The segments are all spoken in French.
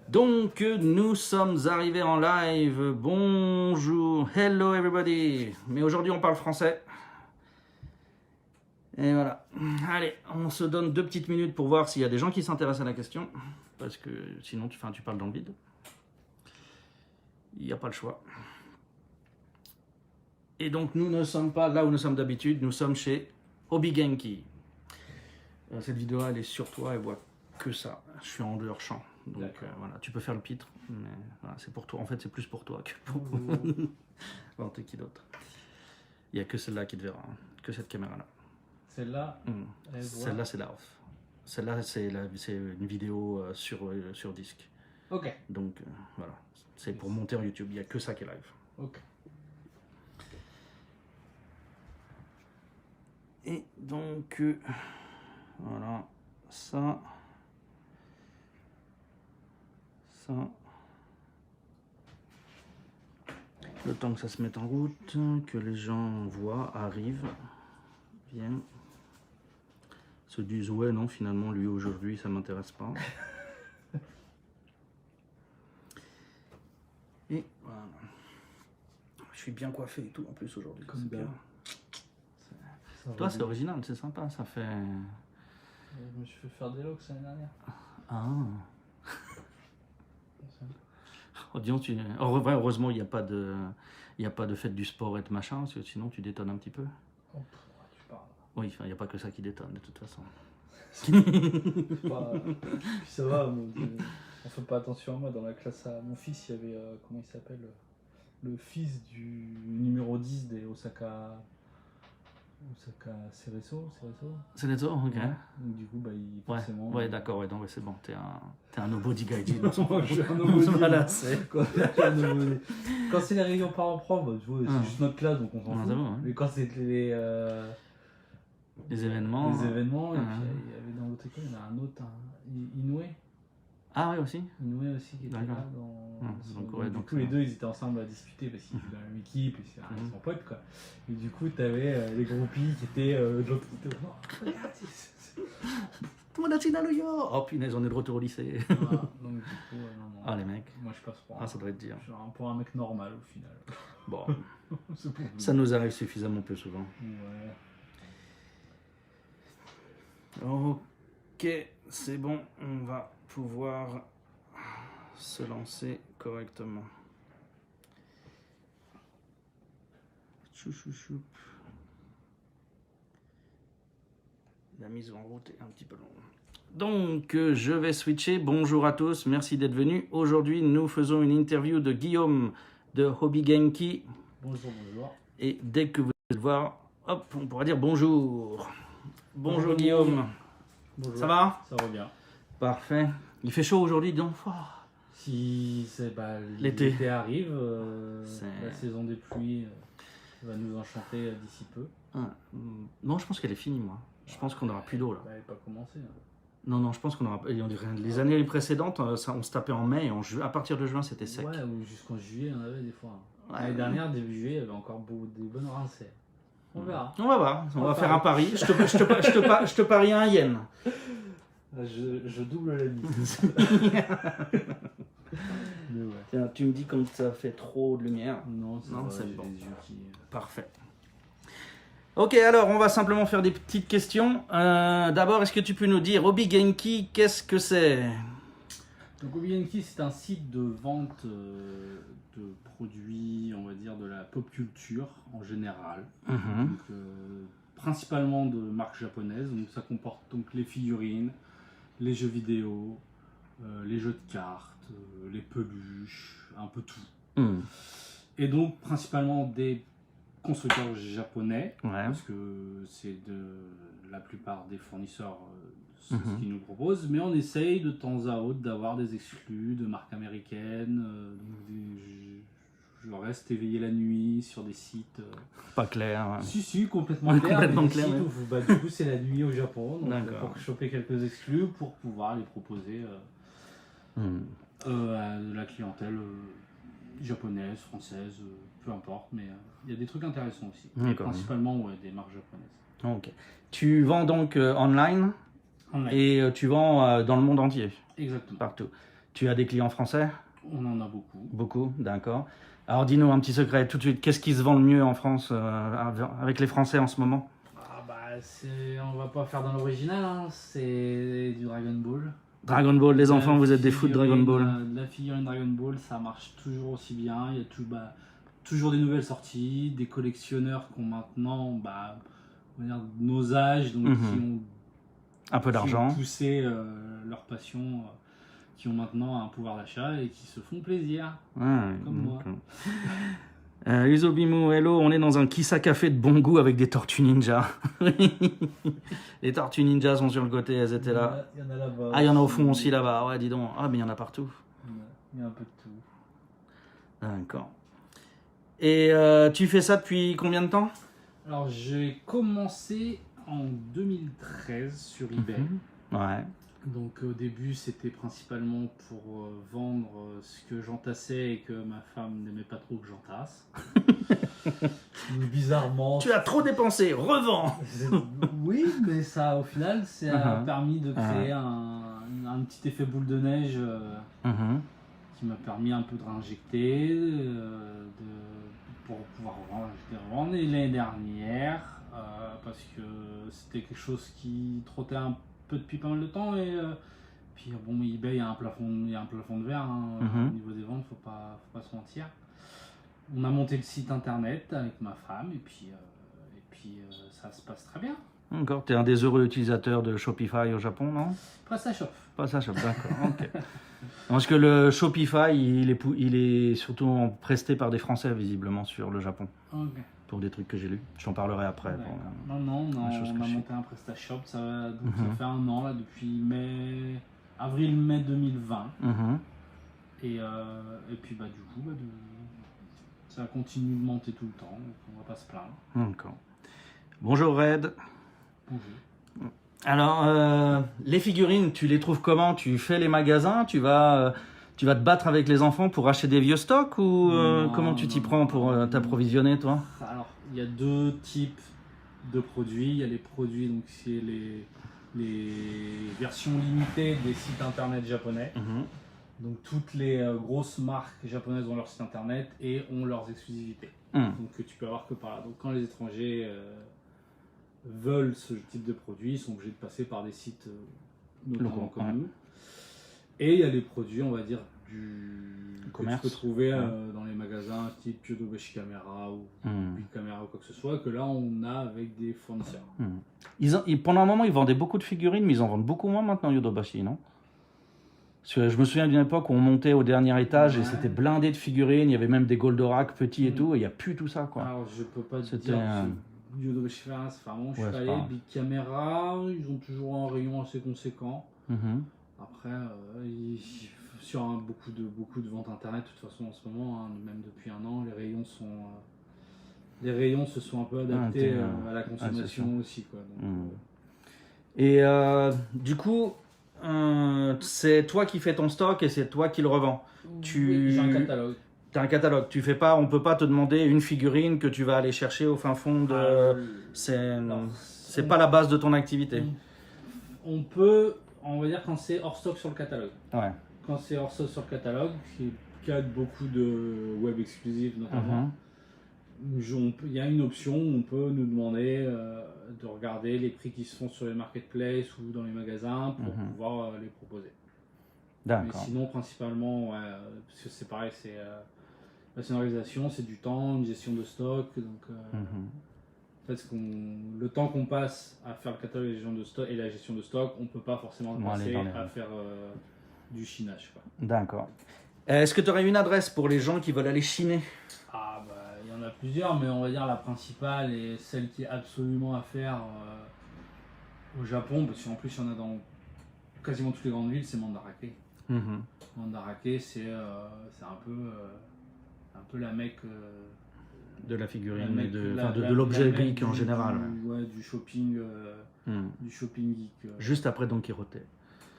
Donc nous sommes arrivés en live, bonjour, hello everybody. Mais aujourd'hui on parle français. Et voilà, allez, on se donne 2 petites minutes pour voir s'il y a des gens qui s'intéressent à la question. Parce que sinon tu parles dans le vide. Il n'y a pas le choix. Et donc nous ne sommes pas là où nous sommes d'habitude, nous sommes chez Hobby Genki. Cette vidéo elle est sur toi, elle voit que ça. Je suis en dehors champ. Donc voilà, tu peux faire le pitre, mais voilà, c'est pour toi. En fait, c'est plus pour toi que pour n'importe qui d'autre. Il n'y a que celle-là qui te verra, hein, que cette caméra-là. Celle-là, celle-là, c'est la off. Celle-là, c'est une vidéo sur disque. Ok. Donc voilà, c'est pour monter en YouTube. Il n'y a que ça qui est live. Ok. Et donc, voilà, ça. Le temps que ça se mette en route, que les gens voient, arrivent, viennent, se disent ouais non finalement lui aujourd'hui ça m'intéresse pas. Et voilà. Je suis bien coiffé et tout en plus aujourd'hui. Comme bien. Toi c'est original, c'est sympa, ça fait... Je me suis fait faire des locks l'année dernière. Ah. Oh, disons, heureusement, il n'y a pas de fête du sport et de machin, parce que sinon tu détonnes un petit peu. Oh, tu parles. Oui, il n'y a pas que ça qui détonne de toute façon. Puis ça va, on fait pas attention à moi. Dans la classe à mon fils, il y avait, comment il s'appelle, le fils du numéro 10 des Osaka Cerezo. Cerezo, ok. Ouais. Donc, du coup, forcément... Ouais, d'accord, ouais, c'est bon, t'es un nobody gaijin. Je suis un nobody. Voilà, quand c'est les réunions parents-prof, tu vois, c'est juste notre classe, donc on s'en fout. Hein. Mais quand c'est les événements... et puis il y avait dans l'autre école, il y en a un autre, Inoue. Ah oui, aussi. Inoue aussi qui était là. Donc les deux, ils étaient ensemble à discuter parce qu'ils jouent dans la même équipe, et ils sont potes, quoi. Et du coup, t'avais les groupies qui étaient de l'autre côté. Oh punaise, on est de retour au lycée. Voilà, donc du coup, non. Ah les mecs. Moi je passe pour ça doit être dire. Pour un mec normal au final. Bon. Ça nous arrive suffisamment peu souvent. Ouais. Ok, c'est bon, on va pouvoir se lancer correctement. Chouchouchoup. La mise en route est un petit peu longue. Donc, je vais switcher. Bonjour à tous, merci d'être venus. Aujourd'hui, nous faisons une interview de Guillaume de Hobby Genki. Bonjour. Et dès que vous allez voir, hop, on pourra dire bonjour. Bonjour Guillaume. Bonjour. Ça va? Ça va bien. Parfait. Il fait chaud aujourd'hui, donc. Si l'été arrive, la saison des pluies va nous enchanter d'ici peu. Non, je pense qu'elle est finie, moi. Je pense qu'on n'aura plus d'eau là. Elle n'est pas commencé. Hein. Non, je pense qu'on aura. Les années précédentes, on se tapait en mai, et à partir de juin, c'était sec. Ouais, ou jusqu'en juillet, on avait des fois. L'année dernière, début juillet, il y avait encore des bonnes rincées. On verra. On va voir. On va faire un pari. Je te parie un yen. Je double la mise. Tiens, tu me dis quand ça fait trop de lumière. Non, c'est bon. Les yeux qui... Parfait. Ok, alors on va simplement faire des petites questions. D'abord, est-ce que tu peux nous dire Hobby Genki, qu'est-ce que c'est? Donc Hobby c'est un site de vente de produits, on va dire, de la pop culture en général. Mhm. Donc, principalement de marques japonaises. Donc ça comporte donc les figurines, les jeux vidéo, les jeux de cartes, les peluches, un peu tout. Mhm. Et donc principalement des constructeurs japonais, Ouais. parce que c'est la plupart des fournisseurs c'est ce Mhm. qu'ils nous proposent, mais on essaye de temps à autre d'avoir des exclus de marques américaines. Je reste éveillé la nuit sur des sites. Pas clair. Ouais. Si, complètement Ouais, clair. complètement mais des clair, sites ouais. où, bah, du coup, c'est la nuit au Japon, donc D'accord. pour choper quelques exclus pour pouvoir les proposer Mhm. à de la clientèle japonaise, française, peu importe, mais il y a des trucs intéressants aussi. Et D'accord. principalement des marques japonaises. Ok. Tu vends donc online Online. et tu vends dans le monde entier, Exactement. partout. Tu as des clients français? On en a beaucoup. Beaucoup, d'accord. Alors dis-nous un petit secret tout de suite, qu'est-ce qui se vend le mieux en France avec les Français en ce moment? Ah bah on va pas faire dans l'original, hein. C'est du Dragon Ball. Dragon Ball, les La enfants, vous êtes des fous de Dragon figurine, Ball. La figurine Dragon Ball, ça marche toujours aussi bien. Il y a toujours des nouvelles sorties, des collectionneurs qui ont maintenant on va dire, nos âges, donc Mhm. Un peu qui ont d'argent. poussé leur passion, qui ont maintenant un pouvoir d'achat et qui se font plaisir. Ouais, Comme moi. Usobimu, hello, on est dans un Kissa Café de bon goût avec des tortues ninja. Les tortues ninja sont sur le côté, elles étaient là. Il y en a là-bas. Ah, il y en a au fond aussi là-bas, ouais, dis donc. Ah, mais il y en a partout. Il y a un peu de tout. D'accord. Et tu fais ça depuis combien de temps? Alors, j'ai commencé en 2013 sur eBay. Ouais. Donc, au début, c'était principalement pour vendre ce que j'entassais et que ma femme n'aimait pas trop que j'entasse. Bizarrement. Tu as trop dépensé, revends. Oui, mais ça, au final, ça a permis de créer un petit effet boule de neige qui m'a permis un peu de réinjecter pour pouvoir revendre. Et l'année dernière, parce que c'était quelque chose qui trottait un peu depuis pas mal de temps. Et puis, bon, eBay, il y a un plafond de verre hein, au niveau des ventes, faut pas se mentir. On a monté le site internet avec ma femme et puis ça se passe très bien. Encore, tu es un des heureux utilisateurs de Shopify au Japon, non? PrestaShop. PrestaShop, d'accord, ok. Parce que le Shopify, il est surtout presté par des Français, visiblement, sur le Japon. Okay. Pour des trucs que j'ai lus. Je t'en parlerai après. Non, on a monté un PrestaShop, ça fait un an, là, depuis avril-mai 2020. Et puis, du coup, ça continue de monter tout le temps, donc on va pas se plaindre. D'accord. Bonjour Red. Bonjour. Alors, les figurines, tu les trouves comment? Tu fais les magasins? Tu vas te battre avec les enfants pour acheter des vieux stocks? Ou comment tu t'y prends pour t'approvisionner, toi? Alors, il y a deux types de produits. Il y a les produits, donc c'est les versions limitées des sites internet japonais. Donc toutes les grosses marques japonaises ont leur site internet et ont leurs exclusivités. Donc tu peux avoir que par là. Donc quand les étrangers veulent ce type de produit, ils sont obligés de passer par des sites notamment comme nous. Et il y a les produits, on va dire, que commerce. tu peux trouver dans les magasins type Yodobashi Camera ou Big Camera ou quoi que ce soit, que là on a avec des fournisseurs. Pendant un moment, ils vendaient beaucoup de figurines, mais ils en vendent beaucoup moins maintenant, Yodobashi, non? Parce que je me souviens d'une époque où on montait au dernier étage et c'était blindé de figurines, il y avait même des Goldorak petits et tout, et il n'y a plus tout ça, quoi. Alors je peux pas te dire, Yodobashi Camera, c'est vraiment, je suis allé, Big Camera, ils ont toujours un rayon assez conséquent. Après, sur beaucoup de ventes internet, de toute façon en ce moment, même depuis un an, les rayons se sont un peu adaptés à la consommation aussi, quoi. Donc, et du coup, c'est toi qui fais ton stock et c'est toi qui le revends. J'ai un catalogue. Tu as un catalogue. On peut pas te demander une figurine que tu vas aller chercher au fin fond de. C'est pas la base de ton activité. On peut, on va dire quand c'est hors stock sur le catalogue. Ouais. Quand c'est hors stock sur le catalogue, c'est le cas de beaucoup de web exclusifs notamment. Il y a une option où on peut nous demander de regarder les prix qui se font sur les marketplaces ou dans les magasins pour pouvoir les proposer. Mais D'accord. sinon, principalement, ouais, parce que c'est pareil, c'est la scénarisation, c'est du temps, une gestion de stock. Donc, Mhm. en fait, le temps qu'on passe à faire le catalogue et la gestion de stock, on ne peut pas forcément le Bon, allez, passer dans les- à faire du chinage, quoi. D'accord. Est-ce que tu aurais une adresse pour les gens qui veulent aller chiner? Ah, bah, il y en a plusieurs, mais on va dire la principale et celle qui est absolument à faire au Japon, parce qu'en plus, il y en a dans quasiment toutes les grandes villes, c'est Mandarake. Mhm. Mandarake, c'est un peu la mecque. De la figurine, La mecque- de, la- enfin, de la- l'objet la mecque geek en général. Ouais, du shopping, Mhm. du shopping geek. Juste après Don Quichotte.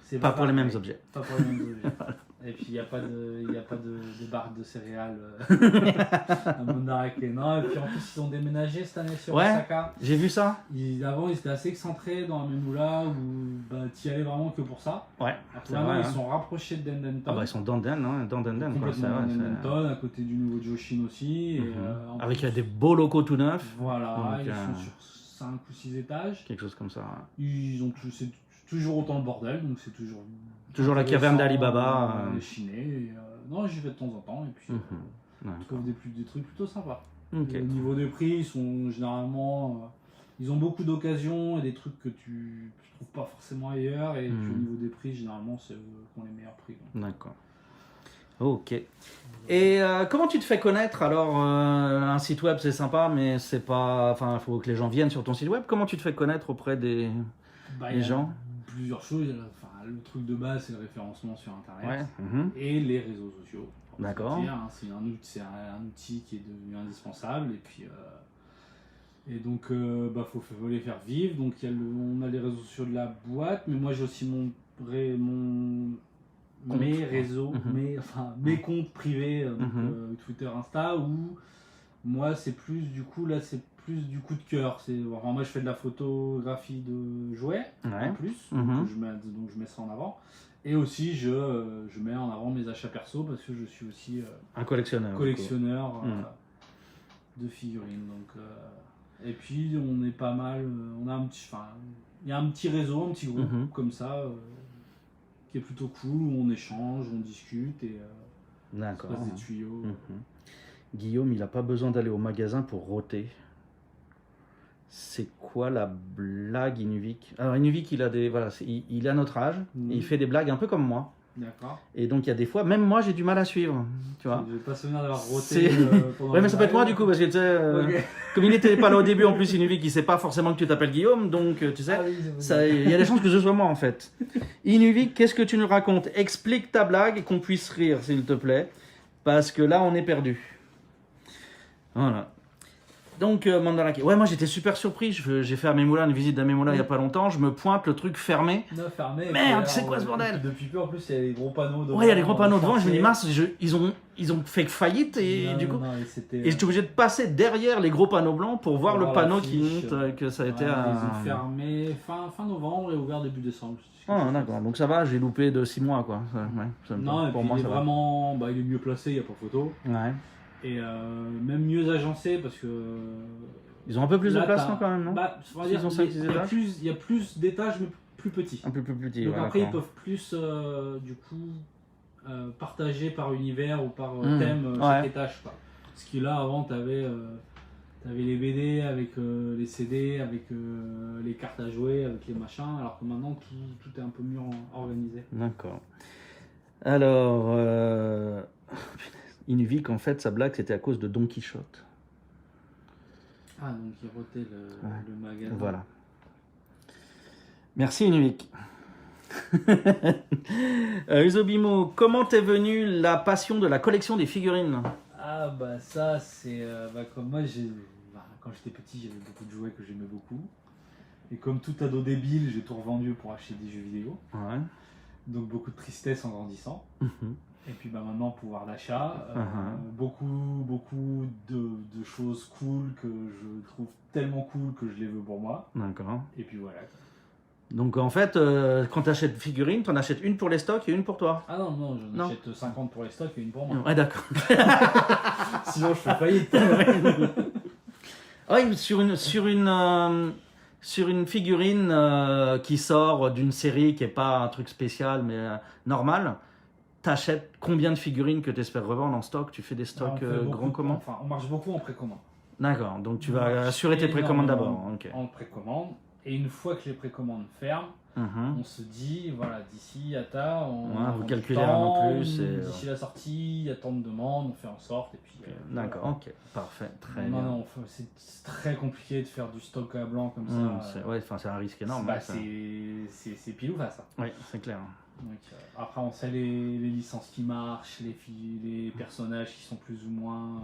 C'est Pas pour les mêmes pareil. objets. Pas pour les mêmes objets. Et puis il n'y a pas de barre de céréales à Mandarake. Non, et puis en plus ils ont déménagé cette année sur Ouais. Osaka. J'ai vu ça. Avant ils étaient assez excentrés dans la Memula où bah, tu y allais vraiment que pour ça. Ouais. Alors que C'est maintenant vrai, ils hein. sont rapprochés de Dendenton. Ah bah ils sont dans Den, hein, dans Denden, quoi. C'est Complètement vrai, dans c'est- Dendenton, à côté du nouveau Joshin aussi. Et, Mhm. en Avec plus, des beaux locaux tout neufs. voilà, Donc, ils sont sur 5 ou 6 étages. Quelque chose comme ça. C'est toujours autant le bordel, donc c'est toujours. Toujours la caverne d'Alibaba. Chiné. Non, j'y vais de temps en temps et puis Mhm. je D'accord. trouve des trucs plutôt sympas. Ok. Au niveau des prix, ils sont généralement. Ils ont beaucoup d'occasions et des trucs que tu trouves pas forcément ailleurs. Et puis au niveau des prix, généralement, c'est eux qui ont les meilleurs prix. Donc. D'accord. Ok. Et comment tu te fais connaître? Alors, un site web c'est sympa, mais c'est pas. Enfin, il faut que les gens viennent sur ton site web. Comment tu te fais connaître auprès des Bah, les il y a gens? plusieurs choses. Enfin, le truc de base, c'est le référencement sur Internet. Ouais. Mhm. Et les réseaux sociaux. D'accord. C'est un outil qui est devenu indispensable et puis donc faut les faire vivre. Donc on a les réseaux sociaux de la boîte, mais moi j'ai aussi Compte. mes réseaux, Mhm. mes comptes privés, Twitter, Insta, où moi c'est plus du coup du coup de cœur. Moi je fais de la photographie de jouets Ouais. en plus, Mhm. donc je mets ça en avant. Et aussi, je mets en avant mes achats perso parce que je suis aussi Un collectionneur. du coup. collectionneur de figurines. Donc, et puis, on est pas mal. Il y a un petit réseau, un petit groupe Mhm. comme ça qui est plutôt cool où on échange, on discute et on se D'accord. passe des tuyaux. Mhm. Guillaume, il n'a pas besoin d'aller au magasin pour roter. C'est quoi la blague Inuvik? Alors Inuvik, il a des voilà, il a notre âge, Mhm. et il fait des blagues un peu comme moi. D'accord. Et donc il y a des fois, même moi j'ai du mal à suivre, tu vois. Je vais pas souvenir d'avoir roté C'est- pendant Ouais, mais le ça peut être moi live. du coup, parce que tu sais, Ok. comme il n'était pas là au début en plus, Inuvik, il sait pas forcément que tu t'appelles Guillaume, donc tu sais, Ah oui, c'est ça, il y a des chances que ce soit moi en fait. Inuvik, qu'est-ce que tu nous racontes? Explique ta blague et qu'on puisse rire, s'il te plaît, parce que là on est perdu. Voilà. Donc, Mandarake. Ouais, moi j'étais super surpris. J'ai fait à Memula une visite d'Amemula il y a pas longtemps. Je me pointe, le truc fermé. Non, fermé. et Merde, puis, c'est alors, quoi ce bordel? Depuis peu, en plus, il y a des gros panneaux devant. Ouais, il y a des gros panneaux devant. Je me dis, forcés. mince, ils ont fait faillite et Non, du coup. non, et c'était, Et j'étais obligé de passer derrière les gros panneaux blancs pour voir Pour le voir panneau l'affiche, qui montre que ça a été Ils un. ont fermé fin novembre et ouvert début décembre. Ah, d'accord. Donc ça va, j'ai loupé de 6 mois quoi. Non, et pour puis moi il est ça va. vraiment. Bah, il est mieux placé, il n'y a pas photo. Ouais. Et même mieux agencé parce que. Ils ont un peu plus là, de place t'as- non, quand même, non? Bah, on va S'ils dire, ont 5-6 étages. il y a plus d'étages, mais plus petits. Un peu plus petit. Donc ouais, après, ils d'accord. peuvent plus, du coup, partager par univers ou par Hmm, thème ouais. chaque étage. Quoi. Parce que là, avant, tu avais les BD avec les CD, avec les cartes à jouer, avec les machins, alors que maintenant, tout est un peu mieux organisé. D'accord. Alors, Inuvik, en fait, sa blague, c'était à cause de Don Quichotte. Ah, donc il rotait le magasin. Voilà. Merci, Inuvik. Usobimo, comment t'es venue la passion de la collection des figurines? Ah, bah ça, c'est. Comme moi, quand j'étais petit, j'avais beaucoup de jouets que j'aimais beaucoup. Et comme tout ado débile, j'ai tout revendu pour acheter des jeux vidéo. Ouais. Donc beaucoup de tristesse en grandissant. Mhm. Et puis maintenant, pouvoir d'achat, Uh-huh. beaucoup de choses cool que je trouve tellement cool que je les veux pour moi. D'accord. Et puis voilà. Donc, en fait, quand t'achètes une figurine, t'en achètes une pour les stocks et une pour toi. Ah non, j'en Non. achète 50 pour les stocks et une pour moi. Ouais, d'accord. Sinon, je fais faillite. Oui, sur une figurine qui sort d'une série qui est pas un truc spécial mais normal, t'achètes combien de figurines que tu espères revendre en stock? Tu fais des On stocks fait beaucoup grands de- comment? Enfin, on marche beaucoup en précommande. D'accord, donc tu On vas marche assurer tes précommandes d'abord. énormément Ok. En précommande. Et une fois que les précommandes ferment, Mhm. on se dit, voilà, d'ici à ta, on Ouais, vous vend du calculez un an temps, plus et, d'ici la sortie, il y a tant de demandes, on fait en sorte. Et puis, D'accord, voilà. ok, parfait, très Non, bien. non, c'est très compliqué de faire du stock à blanc comme ça. C'est un risque énorme. Bah, hein, ça. c'est pile ou face. Hein. Oui, c'est clair. Donc, après, on sait les licences qui marchent, les personnages qui sont plus ou moins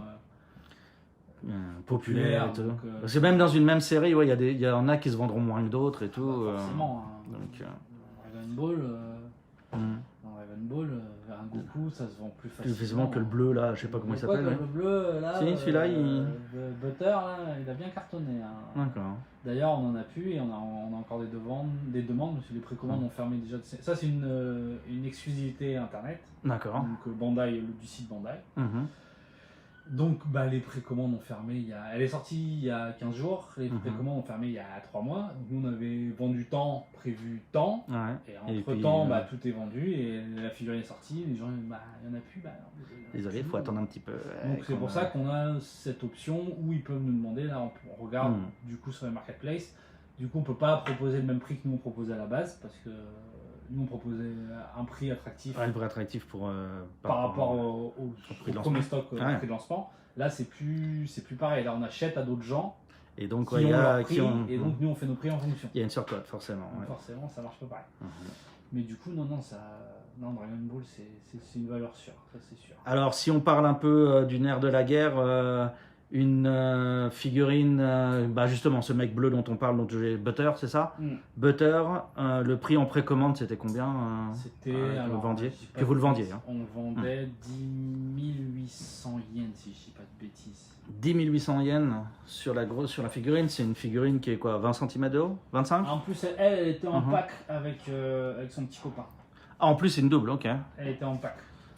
Populaire et tout. donc, Parce que même dans une même série, ouais, il y en a qui se vendront moins que d'autres et tout. forcément. Hein. donc, Dragon Ball, hmm. dans Dragon Ball, un Goku, ça se vend plus Plus facilement. facilement que le bleu là, je sais pas comment il Quoi s'appelle. que Le bleu, là, Si, celui-là, Butter, là, il a bien cartonné. Hein. D'accord. D'ailleurs, on en a plus et on a encore des demandes, parce que les précommandes ont fermé déjà. Ça, c'est une exclusivité internet, D'accord. donc Bandai, du site Bandai. Mhm. Donc, bah, les précommandes ont fermé elle est sortie il y a 15 jours, les Mhm. précommandes ont fermé il y a 3 mois. Donc, nous, on avait vendu tant, prévu tant, Ouais. et Et entre puis, temps, bah, tout est vendu et la figurine est sortie. Les gens, bah, il n'y en a plus. Bah, Désolé, il faut attendre un petit peu. Donc c'est pour ça qu'on a cette option où ils peuvent nous demander, là on regarde du coup sur les marketplaces, du coup on peut pas proposer le même prix que nous on proposait à la base parce que nous on proposait un prix attractif Ouais, le vrai attractif pour. par rapport au prix de premier stock, au Ouais. prix de lancement. Là c'est plus pareil, là on achète à d'autres gens Et donc, qui ouais, il y ont a leur prix qui ont. et donc nous on fait nos prix en fonction. Il y a une surcote, forcément. Donc Ouais. forcément ça marche pas pareil. Mhm. Mais du coup non, Dragon Ball c'est une valeur sûre, ça c'est sûr. Alors, si on parle un peu du nerf de la guerre, une figurine, bah justement, ce mec bleu dont on parle, dont j'ai Butter, c'est ça? Butter, le prix en précommande, c'était combien C'était que alors, vous vendiez, je dis pas que vous de le vendiez. bêtises, Hein. On vendait 10 800 yens si je dis pas de bêtises. 10 800 yens sur la figurine, c'est une figurine qui est quoi, 20 cm de haut? 25? En plus, elle était en Mhm. pack avec son petit copain. Ah, en plus, c'est une double, ok. Elle était en pack.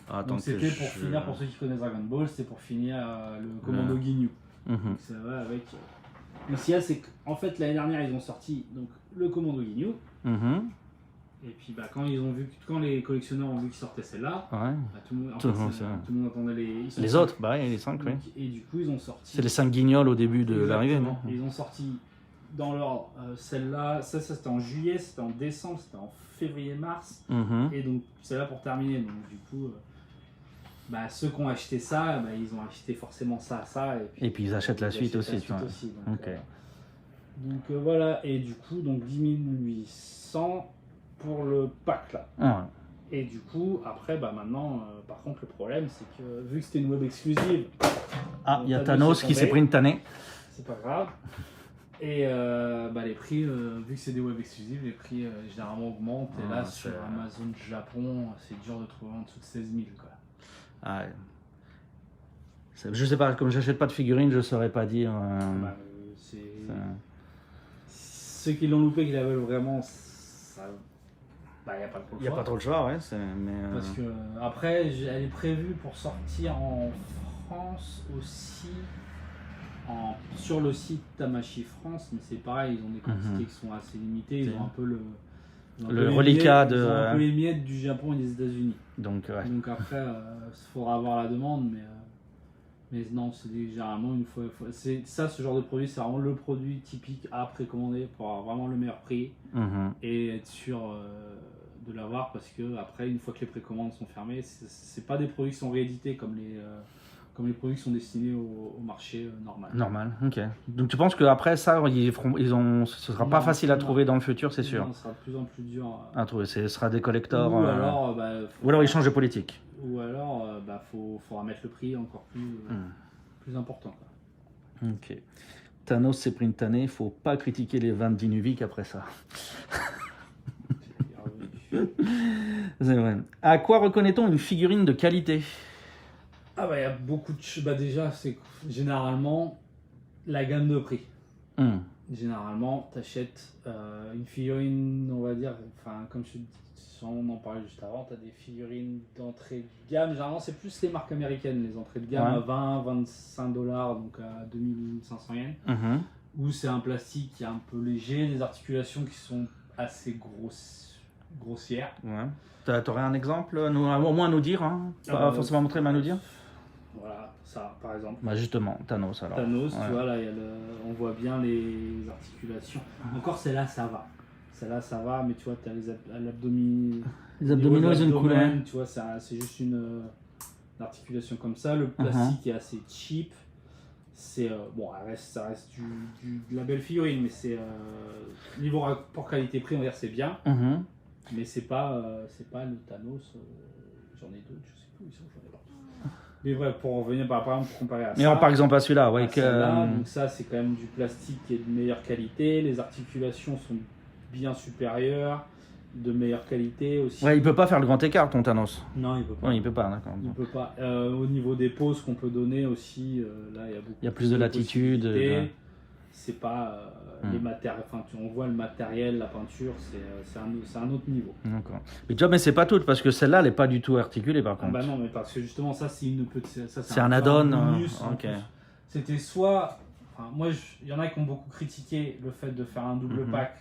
Attends Donc que c'était je- pour finir, pour ceux qui connaissent Dragon Ball, c'était pour finir le commando Ginyu. Mhm. Donc ça va avec. Mais ce qu'il y a, c'est qu'en fait l'année dernière ils ont sorti donc le commando Ginyu. Mhm. Et puis bah, quand les collectionneurs ont vu qu'ils sortaient celle-là, Ouais. bah, tout le monde, en Tout le fait, monde, c'est- c'est vrai. tout le monde attendait ils sont Les sortis. autres, bah ouais, les 5, oui. Donc, et du coup ils ont sorti. C'est les 5 guignols au début de l'arrivée, non? Exactement. Ils ont sorti dans l'ordre celle-là, ça c'était en juillet, c'était en décembre, c'était en février-mars, Mhm. et donc celle-là pour terminer. Donc du coup, bah, ceux qui ont acheté ça, bah, ils ont acheté forcément ça, Et puis ils achètent la suite aussi. achètent la ouais. suite aussi, donc, Ok. voilà, et du coup, donc 10 800 pour le pack là. Ouais. Et du coup, après, bah maintenant, par contre, le problème, c'est que vu que c'était une web exclusive, Ah, il y a Thanos Thanos est qui s'est tombé. pris une tannée. c'est pas grave. Et bah, les prix, vu que c'est des web exclusives, les prix généralement augmentent. Et là, Ah, sur c'est- Amazon Japon, c'est dur de trouver en dessous de 16 000. Quoi. Ah, ouais. Je sais pas, comme j'achète pas de figurines, je saurais pas dire. Bah, c'est... ça- Ceux qui l'ont loupé, qui la veulent vraiment, bah, il n'y a pas trop Il le n'y a choix. pas trop le choix, ouais. Mais, Parce que après, elle est prévue pour sortir en France aussi, sur le site Tamashi France, mais c'est pareil, ils ont des quantités qui sont assez limitées, ils ont un peu ils ont un Le peu les reliquat miettes- de- ils ont un peu les miettes du Japon et des États-Unis. donc, ouais. Donc après, il faudra avoir la demande, mais non, généralement une fois, c'est ça, ce genre de produit, c'est vraiment le produit typique à précommander pour avoir vraiment le meilleur prix Mhm. et être sûr de l'avoir, parce que après, une fois que les précommandes sont fermées, c'est pas des produits qui sont réédités comme les produits qui sont destinés au marché normal. Normal, ok. Donc tu penses qu'après ça, ce sera pas Non, facile à non. trouver dans le futur, c'est sûr. Non, ce sera de plus en plus dur. À trouver, ce sera des collectors. Ou alors, bah, Ou alors ils changent de politique. Ou alors, bah, faudra mettre le prix encore plus important. Quoi. Ok. Thanos s'est pris une tannée, faut pas critiquer les vins d'Inuvik après ça. C'est vrai. À quoi reconnaît-on une figurine de qualité? Ah bah il y a beaucoup de choses. Bah déjà, c'est généralement la gamme de prix. Généralement, tu achètes une figurine, on va dire, enfin comme on en parlait juste avant, tu as des figurines d'entrée de gamme. Généralement, c'est plus les marques américaines, les entrées de gamme à 20-25 $, donc à 2500 yens, où c'est un plastique qui est un peu léger, des articulations qui sont assez grosses. grossière. Ouais. T'aurais un exemple, au moins à nous dire, hein. Pas forcément montrer, mais à nous dire. Voilà, ça par exemple. Bah justement, Thanos alors. Thanos, Ouais. tu vois, là, on voit bien les articulations. Encore celle-là, ça va. Celle-là, ça va, mais tu vois, tu as l'abdominaux. Les abdominaux, ils ont une couleur. Tu vois, c'est juste une articulation comme ça. Le plastique est assez cheap. C'est bon, ça reste de la belle figurine, mais c'est niveau rapport qualité-prix, on va dire c'est bien. Mais c'est pas le Thanos. J'en ai d'autres, je sais plus où ils sont, j'en ai partout. Mais bref, pour revenir par exemple, pour comparer à ça. Mais par exemple à celui-là, ouais. Donc ça, c'est quand même du plastique qui est de meilleure qualité. Les articulations sont bien supérieures, de meilleure qualité aussi. Ouais, il peut pas faire le grand écart, ton Thanos. Non, il peut pas. Ouais, il peut pas, d'accord. Il peut pas. Au niveau des poses qu'on peut donner aussi, là, il y a beaucoup. Il y a plus de latitude. C'est pas les matériaux. Enfin, on voit le matériel, la peinture, c'est un autre niveau. D'accord. Mais tu vois, mais c'est pas tout, parce que celle-là, elle est pas du tout articulée par contre. Ah bah non, mais parce que justement, ça, c'est une petite. C'est un add-on. Ok. C'était soit. Enfin, moi, il y en a qui ont beaucoup critiqué le fait de faire un double pack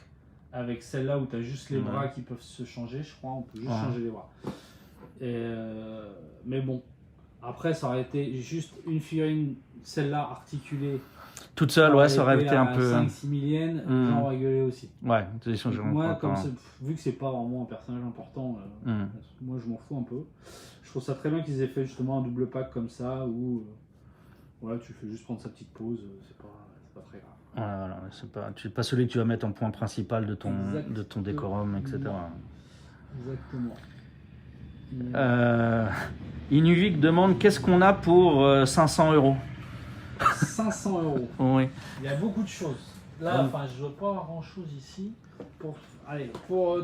avec celle-là où tu as juste les bras qui peuvent se changer, je crois. On peut juste changer les bras. Mais bon, après, ça aurait été juste une figurine, celle-là articulée. Toute seule, ouais, ça aurait été un peu. 5-6 millièmes, les gens auraient gueulé aussi. Ouais, moi, vu que c'est pas vraiment un personnage important, moi je m'en fous un peu. Je trouve ça très bien qu'ils aient fait justement un double pack comme ça où voilà, tu fais juste prendre sa petite pause, c'est pas très grave. Ouais, voilà, c'est pas celui que tu vas mettre en point principal de ton décorum, etc. Exactement. Inuvik demande qu'est-ce qu'on a pour 500 €. 500 €. Oui. Il y a beaucoup de choses. Là, enfin, je ne dois pas avoir grand chose ici. Pour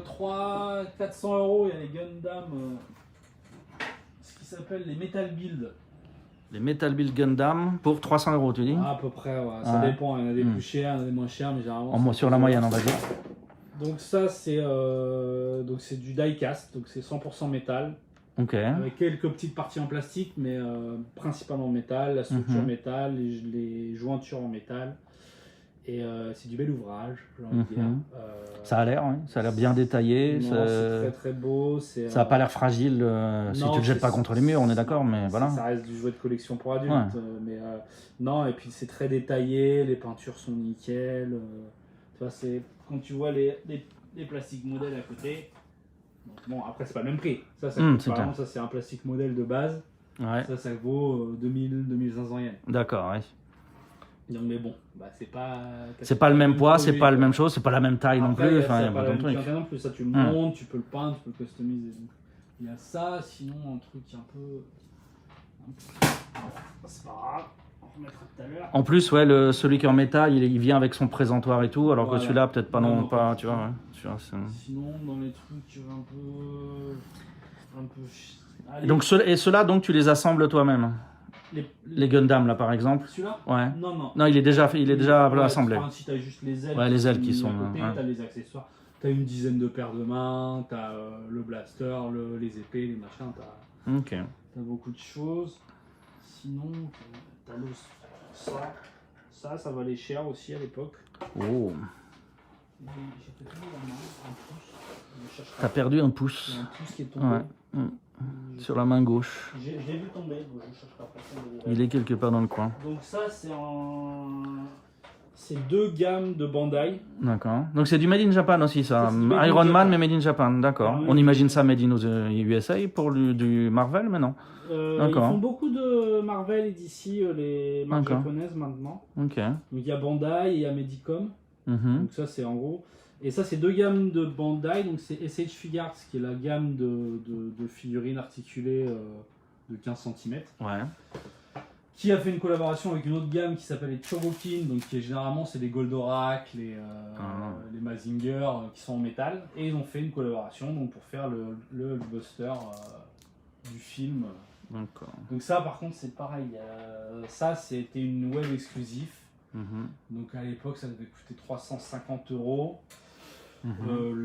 300-400 €, il y a les Gundam, ce qui s'appelle les Metal Build. Les Metal Build Gundam pour 300 €, tu dis? À peu près, ouais. Ça dépend. Il y en a des plus chers, il y en a des moins chers, mais généralement. Sur la moyenne, on va dire. Donc, ça, c'est du die-cast, donc c'est 100% métal. Ok. Avec quelques petites parties en plastique, mais principalement métal, la structure métal, les jointures en métal. Et c'est du bel ouvrage, j'ai envie de dire. Ça a l'air, oui. Ça a l'air bien détaillé. C'est très très beau. Ça n'a pas l'air fragile si tu le jettes pas contre les murs, on est d'accord, mais voilà. Ça reste du jouet de collection pour adultes. Mais non, et puis c'est très détaillé, les peintures sont nickel. Tu vois, quand tu vois les plastiques modèles à côté. Donc, bon, après, c'est pas le même prix. Ça c'est un plastique modèle de base. Ouais. Ça vaut 2000-2500 yens. D'accord, oui. Donc, mais bon, c'est pas. C'est pas le même poids, c'est pas la même chose, c'est pas la même taille non plus. Enfin, il y a pas de truc. Non plus. Ça, tu le montes, tu peux le peindre, tu peux le customiser. Il y a ça, sinon, un truc un peu. C'est pas grave. On remettra tout à l'heure. En plus, celui qui est en métal, il vient avec son présentoir et tout, alors que celui-là, peut-être pas non, tu vois. Ouais. Sinon, dans les trucs un peu. Allez. Donc, ceux-là, donc, tu les assembles toi-même. Les Gundam, là, par exemple. Celui-là ? Ouais. Non, il est déjà assemblé. Si tu as juste les ailes. Ouais, les ailes qui sont. Tu as les accessoires. Tu as une dizaine de paires de mains, tu as le blaster, les épées, les machins. Tu as beaucoup de choses. Sinon, tu as ça valait cher aussi à l'époque. Oh. J'ai peut-être mis la main, un pouce. T'as perdu un pouce. Il y a un pouce qui est tombé. Ouais. Sur la main gauche. Je l'ai vu tomber, donc je chercherai après. Il est quelque part dans le coin. Donc ça, c'est deux gammes de Bandai. D'accord. Donc c'est du Made in Japan aussi, ça. Iron Man, mais Made in Japan, d'accord. On imagine ça Made in USA pour du Marvel, mais non. Ils font beaucoup de Marvel et DC, les marques japonaises maintenant. Ok. Donc il y a Bandai et il y a Medicom. Donc ça, c'est en gros. Et ça, c'est deux gammes de Bandai. Donc c'est SH Figuarts, qui est la gamme de figurines articulées de 15 cm. Ouais. Qui a fait une collaboration avec une autre gamme qui s'appelle les Chogokin, donc qui est généralement c'est les Goldorak, les Mazinger qui sont en métal, et ils ont fait une collaboration donc pour faire le Buster du film. D'accord. Donc ça par contre c'est pareil, ça c'était une web exclusive, donc à l'époque ça devait coûter 350 €.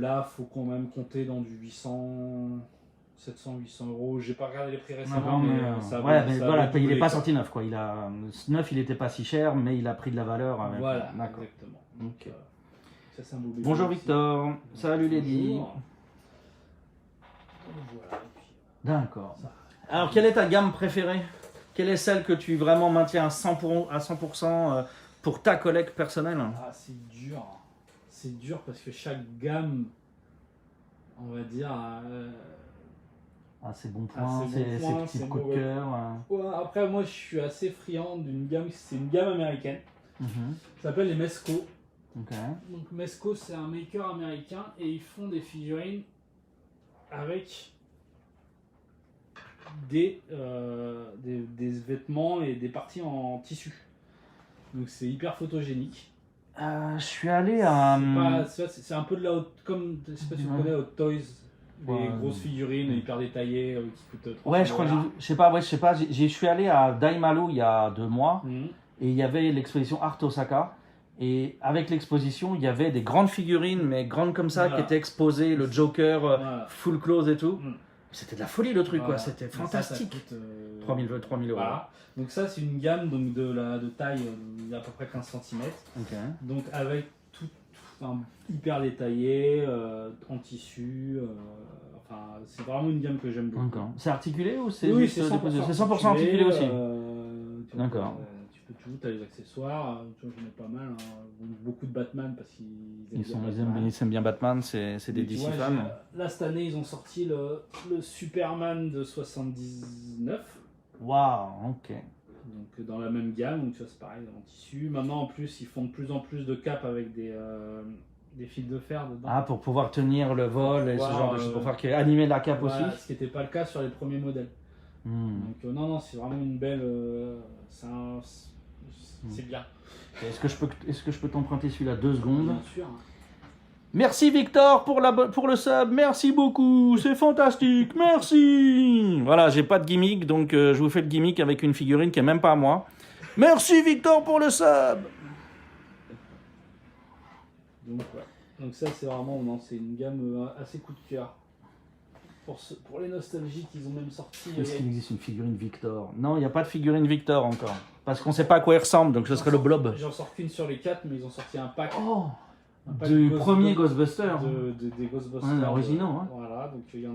Là faut quand même compter dans du 700-800 €. J'ai pas regardé les prix récemment, mais ça voilà, il n'est pas sorti neuf, quoi. Neuf, il n'était pas si cher, mais il a pris de la valeur. Voilà, exactement. Donc, ça, bonjour Victor, salut Lady. voilà. Et puis, D'accord. ça, Alors, quelle est ta gamme préférée? Quelle est celle que tu vraiment maintiens à 100% pour ta collecte personnelle? ah, c'est dur. C'est dur parce que chaque gamme, on va dire, Ah, c'est bon Ah, point, c'est bon c'est point, petits c'est coups de mauvais. cœur. ouais, après, moi, je suis assez friand d'une gamme, c'est une gamme américaine. Mhm. Ça s'appelle les Mesco. Ok. Donc Mesco, c'est un maker américain et ils font des figurines avec des vêtements et des parties en tissu. Donc c'est hyper photogénique. Je suis allé à. C'est un peu de la haute, comme je sais pas si vous Ouais. connaissez Hot Toys, les Ouais. grosses figurines hyper détaillées qui coûtent 300 Ouais, je crois que je sais pas, je sais pas. Je suis allé à Daimalu il y a 2 mois Mhm. et il y avait l'exposition Art Osaka. Et avec l'exposition, il y avait des grandes figurines, mais grandes comme ça, Voilà. qui étaient exposées, le Joker, Voilà. full close et tout. Mhm. C'était de la folie le truc, Voilà. quoi. C'était Mais ça fantastique. coûte, 3000 euros. Voilà. Donc ça c'est une gamme donc de taille à peu près 15 cm. Ok. Donc avec enfin, hyper détaillé, en tissu. Enfin c'est vraiment une gamme que j'aime beaucoup. D'accord. C'est articulé ou c'est Oui, juste c'est 100% déposé? C'est 100% articulé aussi. D'accord. D'accord. Tu peux tout, tu as les accessoires, tu vois, j'en ai pas mal. Hein. Beaucoup de Batman parce qu'ils aiment bien Batman. Ils aiment bien Batman, c'est des Mais tu DC vois, fans. là cette année ils ont sorti le Superman de 79. Waouh, ok. Donc dans la même gamme, donc tu vois c'est pareil en tissu. Maintenant en plus ils font de plus en plus de capes avec des fils de fer dedans. Ah, pour pouvoir tenir le vol et ce genre de choses, pour faire animer la cape Voilà, aussi. ce qui n'était pas le cas sur les premiers modèles. Hmm. Donc non, c'est vraiment une belle... c'est bien. Est-ce que je peux t'emprunter celui-là 2 secondes? Bien sûr. Merci Victor pour le sub, merci beaucoup, c'est fantastique, merci. Voilà, j'ai pas de gimmick, donc je vous fais le gimmick avec une figurine qui est même pas à moi. Merci Victor pour le sub. Donc, ouais. Donc ça c'est vraiment, non, c'est une gamme assez coup de cœur. Pour les nostalgiques, ils ont même sorti... Est-ce qu'il existe une figurine Victor? Non, il n'y a pas de figurine Victor encore. Parce qu'on ne sait pas à quoi il ressemble, donc ce serait le blob. J'en sors qu'une sur les 4, mais ils ont sorti un pack. Oh, Un pack du de premier Ghostbuster. des Ghostbusters. Ouais, originaux, hein. Voilà, donc il y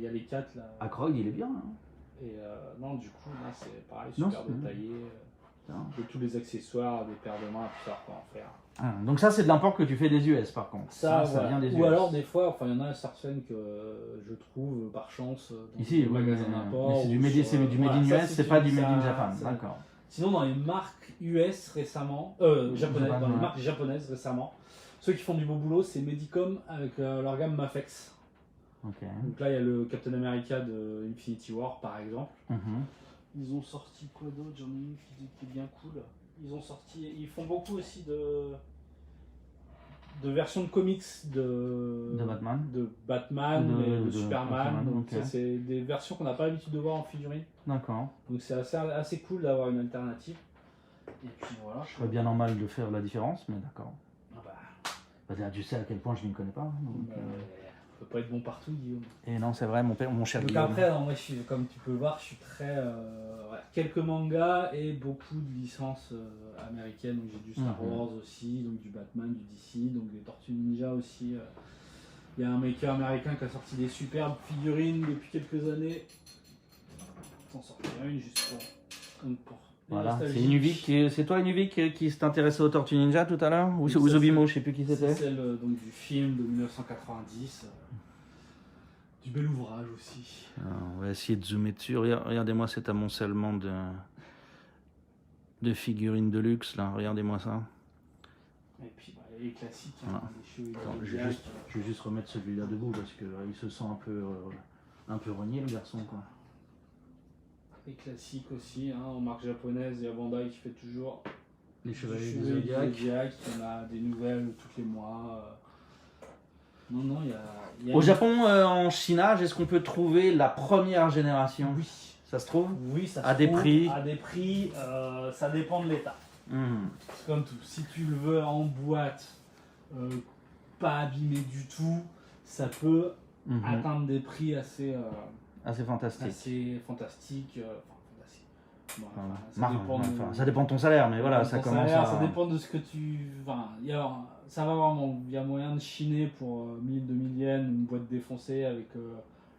a les 4 là. Ah, Krog, il est bien. Hein. Et non, du coup, là, c'est pareil, Non, super c'est- détaillé. Putain. Et tous les accessoires, des paires de mains, tout ça, quoi, en faire. Ah, donc ça, c'est de l'import que tu fais des US, par contre. Ça voilà. vient des Ou US. alors, des fois, enfin, il y en a certaines que je trouve par chance dans Ici, des oui, magasins mais d'import. c'est du ou made, sur, c'est du made voilà, in ça, US, c'est pas du made in ça, Japan. ça- D'accord. Sinon, dans les marques US récemment, japonaises, dans les ouais. marques japonaises récemment, ceux qui font du beau boulot, c'est Medicom avec leur gamme Mafex. Ok. Donc là, il y a le Captain America de Infinity War, par exemple. Mhm. Ils ont sorti quoi d'autre? J'en ai une qui est bien cool. Ils font beaucoup aussi de versions de comics De Batman. de Batman De- et de de Superman. Superman, Donc ok. ça, c'est des versions qu'on n'a pas l'habitude de voir en figurine. D'accord. Donc c'est assez cool d'avoir une alternative. Et puis voilà. Je serais bien normal de faire la différence, mais d'accord. Ah bah, Bah, tu sais à quel point je ne connais pas. Donc, on peut pas être bon partout, Guillaume. Et non, c'est vrai, mon cher Donc Guillaume. après, moi, comme tu peux le voir, je suis très... quelques mangas et beaucoup de licences américaines. Donc j'ai du Star Mhm. Wars aussi, donc du Batman, du DC, donc des Tortues Ninja aussi. Il y a un maker américain qui a sorti des superbes figurines depuis quelques années. T'en sortir une juste pour les Voilà, c'est nostalgiques. Inuvik. C'est toi, Inuvik, qui s'est intéressé aux Tortues Ninja tout à l'heure? Ou ça, Zobimo, je sais plus qui C'est c'était. celle donc, du film de 1990. Du bel ouvrage aussi. Alors, on va essayer de zoomer dessus. Regardez-moi cet amoncellement de figurines de luxe, là. Regardez-moi ça. Et puis bah, les classiques, Voilà. les cheveux Attends, je vais juste remettre celui-là debout parce qu'il se sent un peu renié, le garçon, quoi. Les classiques aussi, hein, en marque japonaise, il y a Bandai qui fait toujours Les des chevaliers du chevaliers du Zodiac. Zodiac, il y en a des nouvelles tous les mois. Non, il y a Au Japon, en Chine, est-ce qu'on peut trouver la première génération? Oui. Ça se trouve? Oui, ça À se des trouve, prix. À des prix, ça dépend de l'état. Hmm. C'est comme tout. Si tu le veux en boîte, pas abîmé du tout, ça peut Mhm. atteindre des prix assez Fantastique. fantastiques. Bon, Voilà. ça dépend de- Ça dépend de ton salaire, mais voilà, Ton ça commence salaire, à... Ça dépend de ce que tu. Enfin, ça va vraiment. Il y a moyen de chiner pour 1000, 2000 yens, une boîte défoncée avec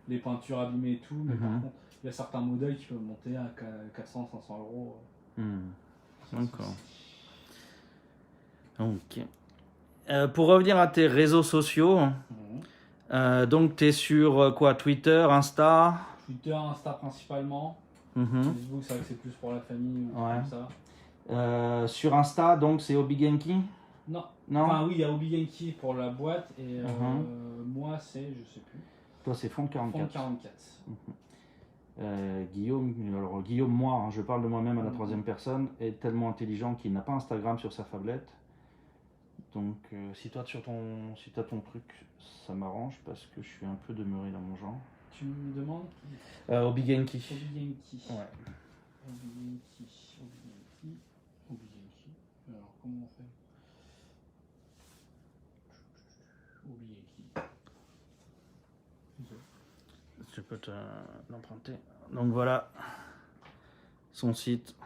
les peintures abîmées et tout, mais par Mhm. contre, il y a certains modèles qui peuvent monter à 400-500 euros. D'accord. Ok. Pour revenir à tes réseaux sociaux, donc tu es sur quoi? Twitter, Insta? Twitter, Insta principalement. Mhm. Facebook, c'est vrai que c'est plus pour la famille ou Ouais. comme ça. Sur Insta, donc c'est Hobby Genki? Non. Non. Enfin, oui, il y a Hobby Genki pour la boîte et moi, c'est, je sais plus, Toi, c'est Fond 44. Fond 44. Guillaume, alors Guillaume, moi, hein, je parle de moi-même à la troisième personne, est tellement intelligent qu'il n'a pas Instagram sur sa phablette. Donc, si toi, si tu as ton truc, ça m'arrange parce que je suis un peu demeuré dans mon genre. Tu me demandes Hobby Genki. Hobby Genki. Ouais. Hobby Genki. Hobby Genki. Alors, comment on fait Hobby Genki. Je peux te l'emprunter. Donc voilà son site.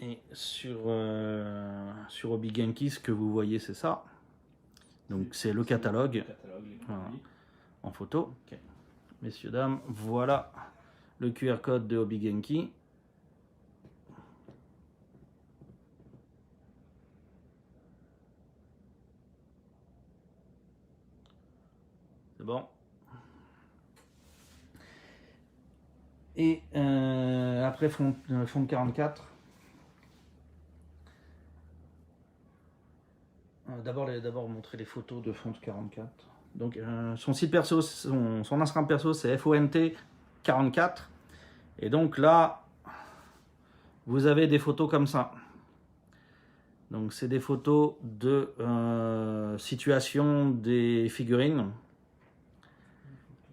Et sur Hobby Genki, ce que vous voyez, c'est ça. Donc c'est le catalogue. Le catalogue, les Voilà. produits. En photo. Okay. Messieurs, dames, voilà le QR code de Hobby Genki. C'est bon. Et après Fond 44. D'abord montrer les photos de Fond 44. Donc son site perso, son Instagram perso, c'est FONT44. Et donc là, vous avez des photos comme ça. Donc c'est des photos de situation des figurines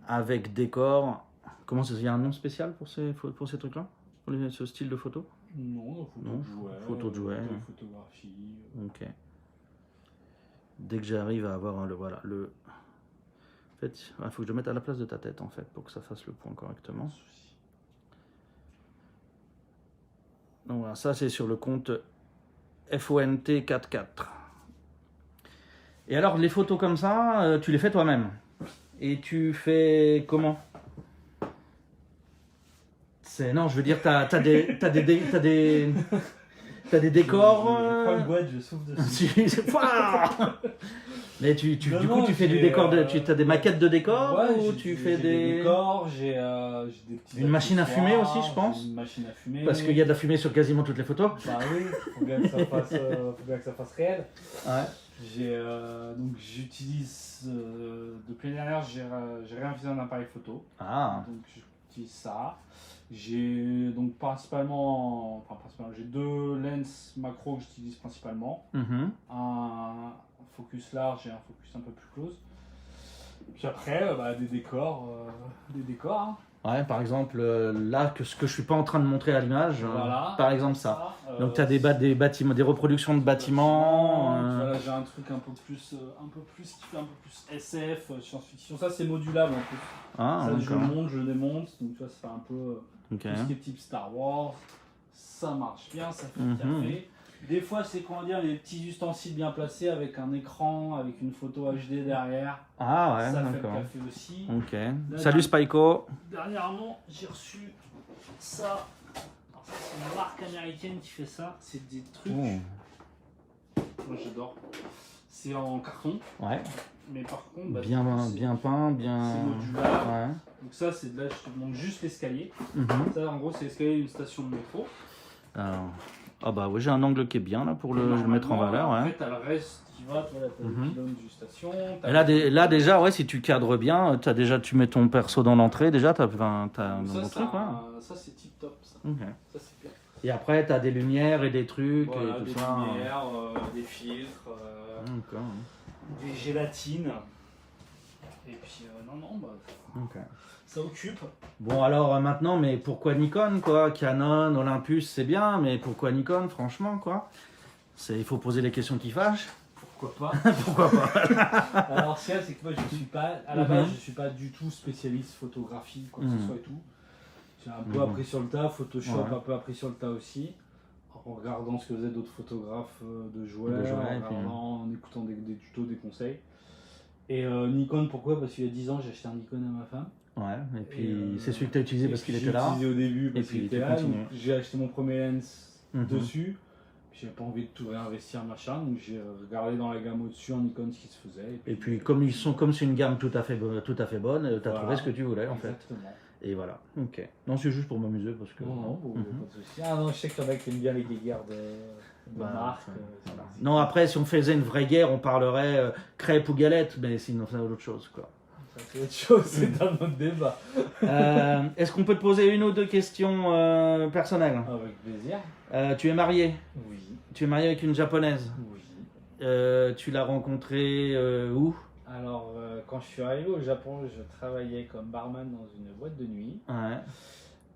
avec décor. Comment il y a un nom spécial pour ces trucs-là, pour ce style de photo? Non, photo de jouets. De photographie. Ok. Dès que j'arrive à avoir voilà le. En fait, il faut que je le mette à la place de ta tête en fait pour que ça fasse le point correctement. Donc voilà, ça c'est sur le compte FONT44. Et alors les photos comme ça, tu les fais toi-même. Et tu fais comment? Non, je veux dire, t'as des décors. Je prends une boîte, je souffle dessus. Mais du coup, tu fais du décor, tu as des maquettes de décor ou tu fais des décors, j'ai des petits. Une machine à fumer aussi, je pense. Une machine à fumer. Parce qu'il y a de la fumée sur quasiment toutes les photos. Bah oui, faut bien que ça fasse réel. Ouais. Donc j'utilise depuis l'année dernière, j'ai réinvesти un appareil photo. Ah. Donc j'utilise ça. J'ai donc principalement, j'ai deux lens macro que j'utilise principalement. Un focus large et un focus un peu plus close. Puis après, des décors. Hein. Ouais, par exemple, là, ce que je suis pas en train de montrer à l'image, voilà, par exemple ça. Donc tu as des bâtiments, des reproductions de bâtiments. Voilà, j'ai un truc un peu plus qui fait un peu plus SF, science-fiction. Ça c'est modulable en plus. Ah, ça je monte, je démonte, donc tu vois, ça fait un peu tout ce qui est type Star Wars. Ça marche bien, ça fait le café. Des fois, c'est des petits ustensiles bien placés avec un écran, avec une photo HD derrière. Ah ouais, ça fait le café aussi. Ok. Salut Spyco. Dernièrement, j'ai reçu ça. Alors ça, c'est une marque américaine qui fait ça. C'est des trucs. Moi, j'adore. C'est en carton. Ouais. Mais par contre, bien peint, bien. C'est modulable. Ouais. Donc ça, c'est de là, je te montre juste l'escalier. Ça, en gros, c'est l'escalier d'une station de métro. Alors. Ah bah oui, j'ai un angle qui est bien là pour le mettre en valeur. En fait, t'as le reste qui va, toi là, t'as le pylône du station. Là déjà, ouais, si tu cadres bien, tu mets ton perso dans l'entrée, déjà t'as un bon truc. Ça c'est tip top, ça. Okay. Ça c'est bien. Et après, t'as des lumières et des trucs voilà, et tout des ça. Des lumières, des filtres, des gélatines. Et puis, ça occupe. Bon alors maintenant, mais pourquoi Nikon quoi? Canon, Olympus, c'est bien, mais pourquoi Nikon, franchement quoi? Il faut poser les questions qui fâchent. Pourquoi pas? Pourquoi pas? Alors c'est que moi je suis pas, à la base je suis pas du tout spécialiste photographie, quoi que ce soit et tout. J'ai un peu appris sur le tas, Photoshop un peu appris sur le tas aussi. En regardant ce que faisaient d'autres photographes de jouets, en écoutant des tutos, des conseils. Et Nikon, pourquoi? Parce qu'il y a 10 ans, j'ai acheté un Nikon à ma femme. Ouais, et puis Et, c'est celui que tu as utilisé parce qu'il était là. J'ai utilisé au début parce puis qu'il était tu là. continues. Donc j'ai acheté mon premier lens Mhm. dessus. Puis j'avais pas envie de tout réinvestir, machin. Donc j'ai regardé dans la gamme au-dessus en Nikon ce qui se faisait. Et puis comme c'est une gamme tout à fait bonne, tu as Voilà. trouvé ce que tu voulais en fait. Exactement. Et voilà, ok. Non, c'est juste pour m'amuser parce que... Non, bon, Mhm. pas de soucis. Ah non, je sais qu'il y en a qui aiment bien les guéguerres de Bah, marque. voilà. Non, après, si on faisait une vraie guerre, on parlerait crêpes ou galettes, mais sinon, c'est autre chose, quoi. Ça, c'est autre chose, c'est un autre débat. Est-ce qu'on peut te poser une ou deux questions personnelles? Avec plaisir. Tu es marié? Oui. Tu es marié avec une japonaise? Oui. Tu l'as rencontrée où? Alors, quand je suis arrivé au Japon, je travaillais comme barman dans une boîte de nuit. Ouais,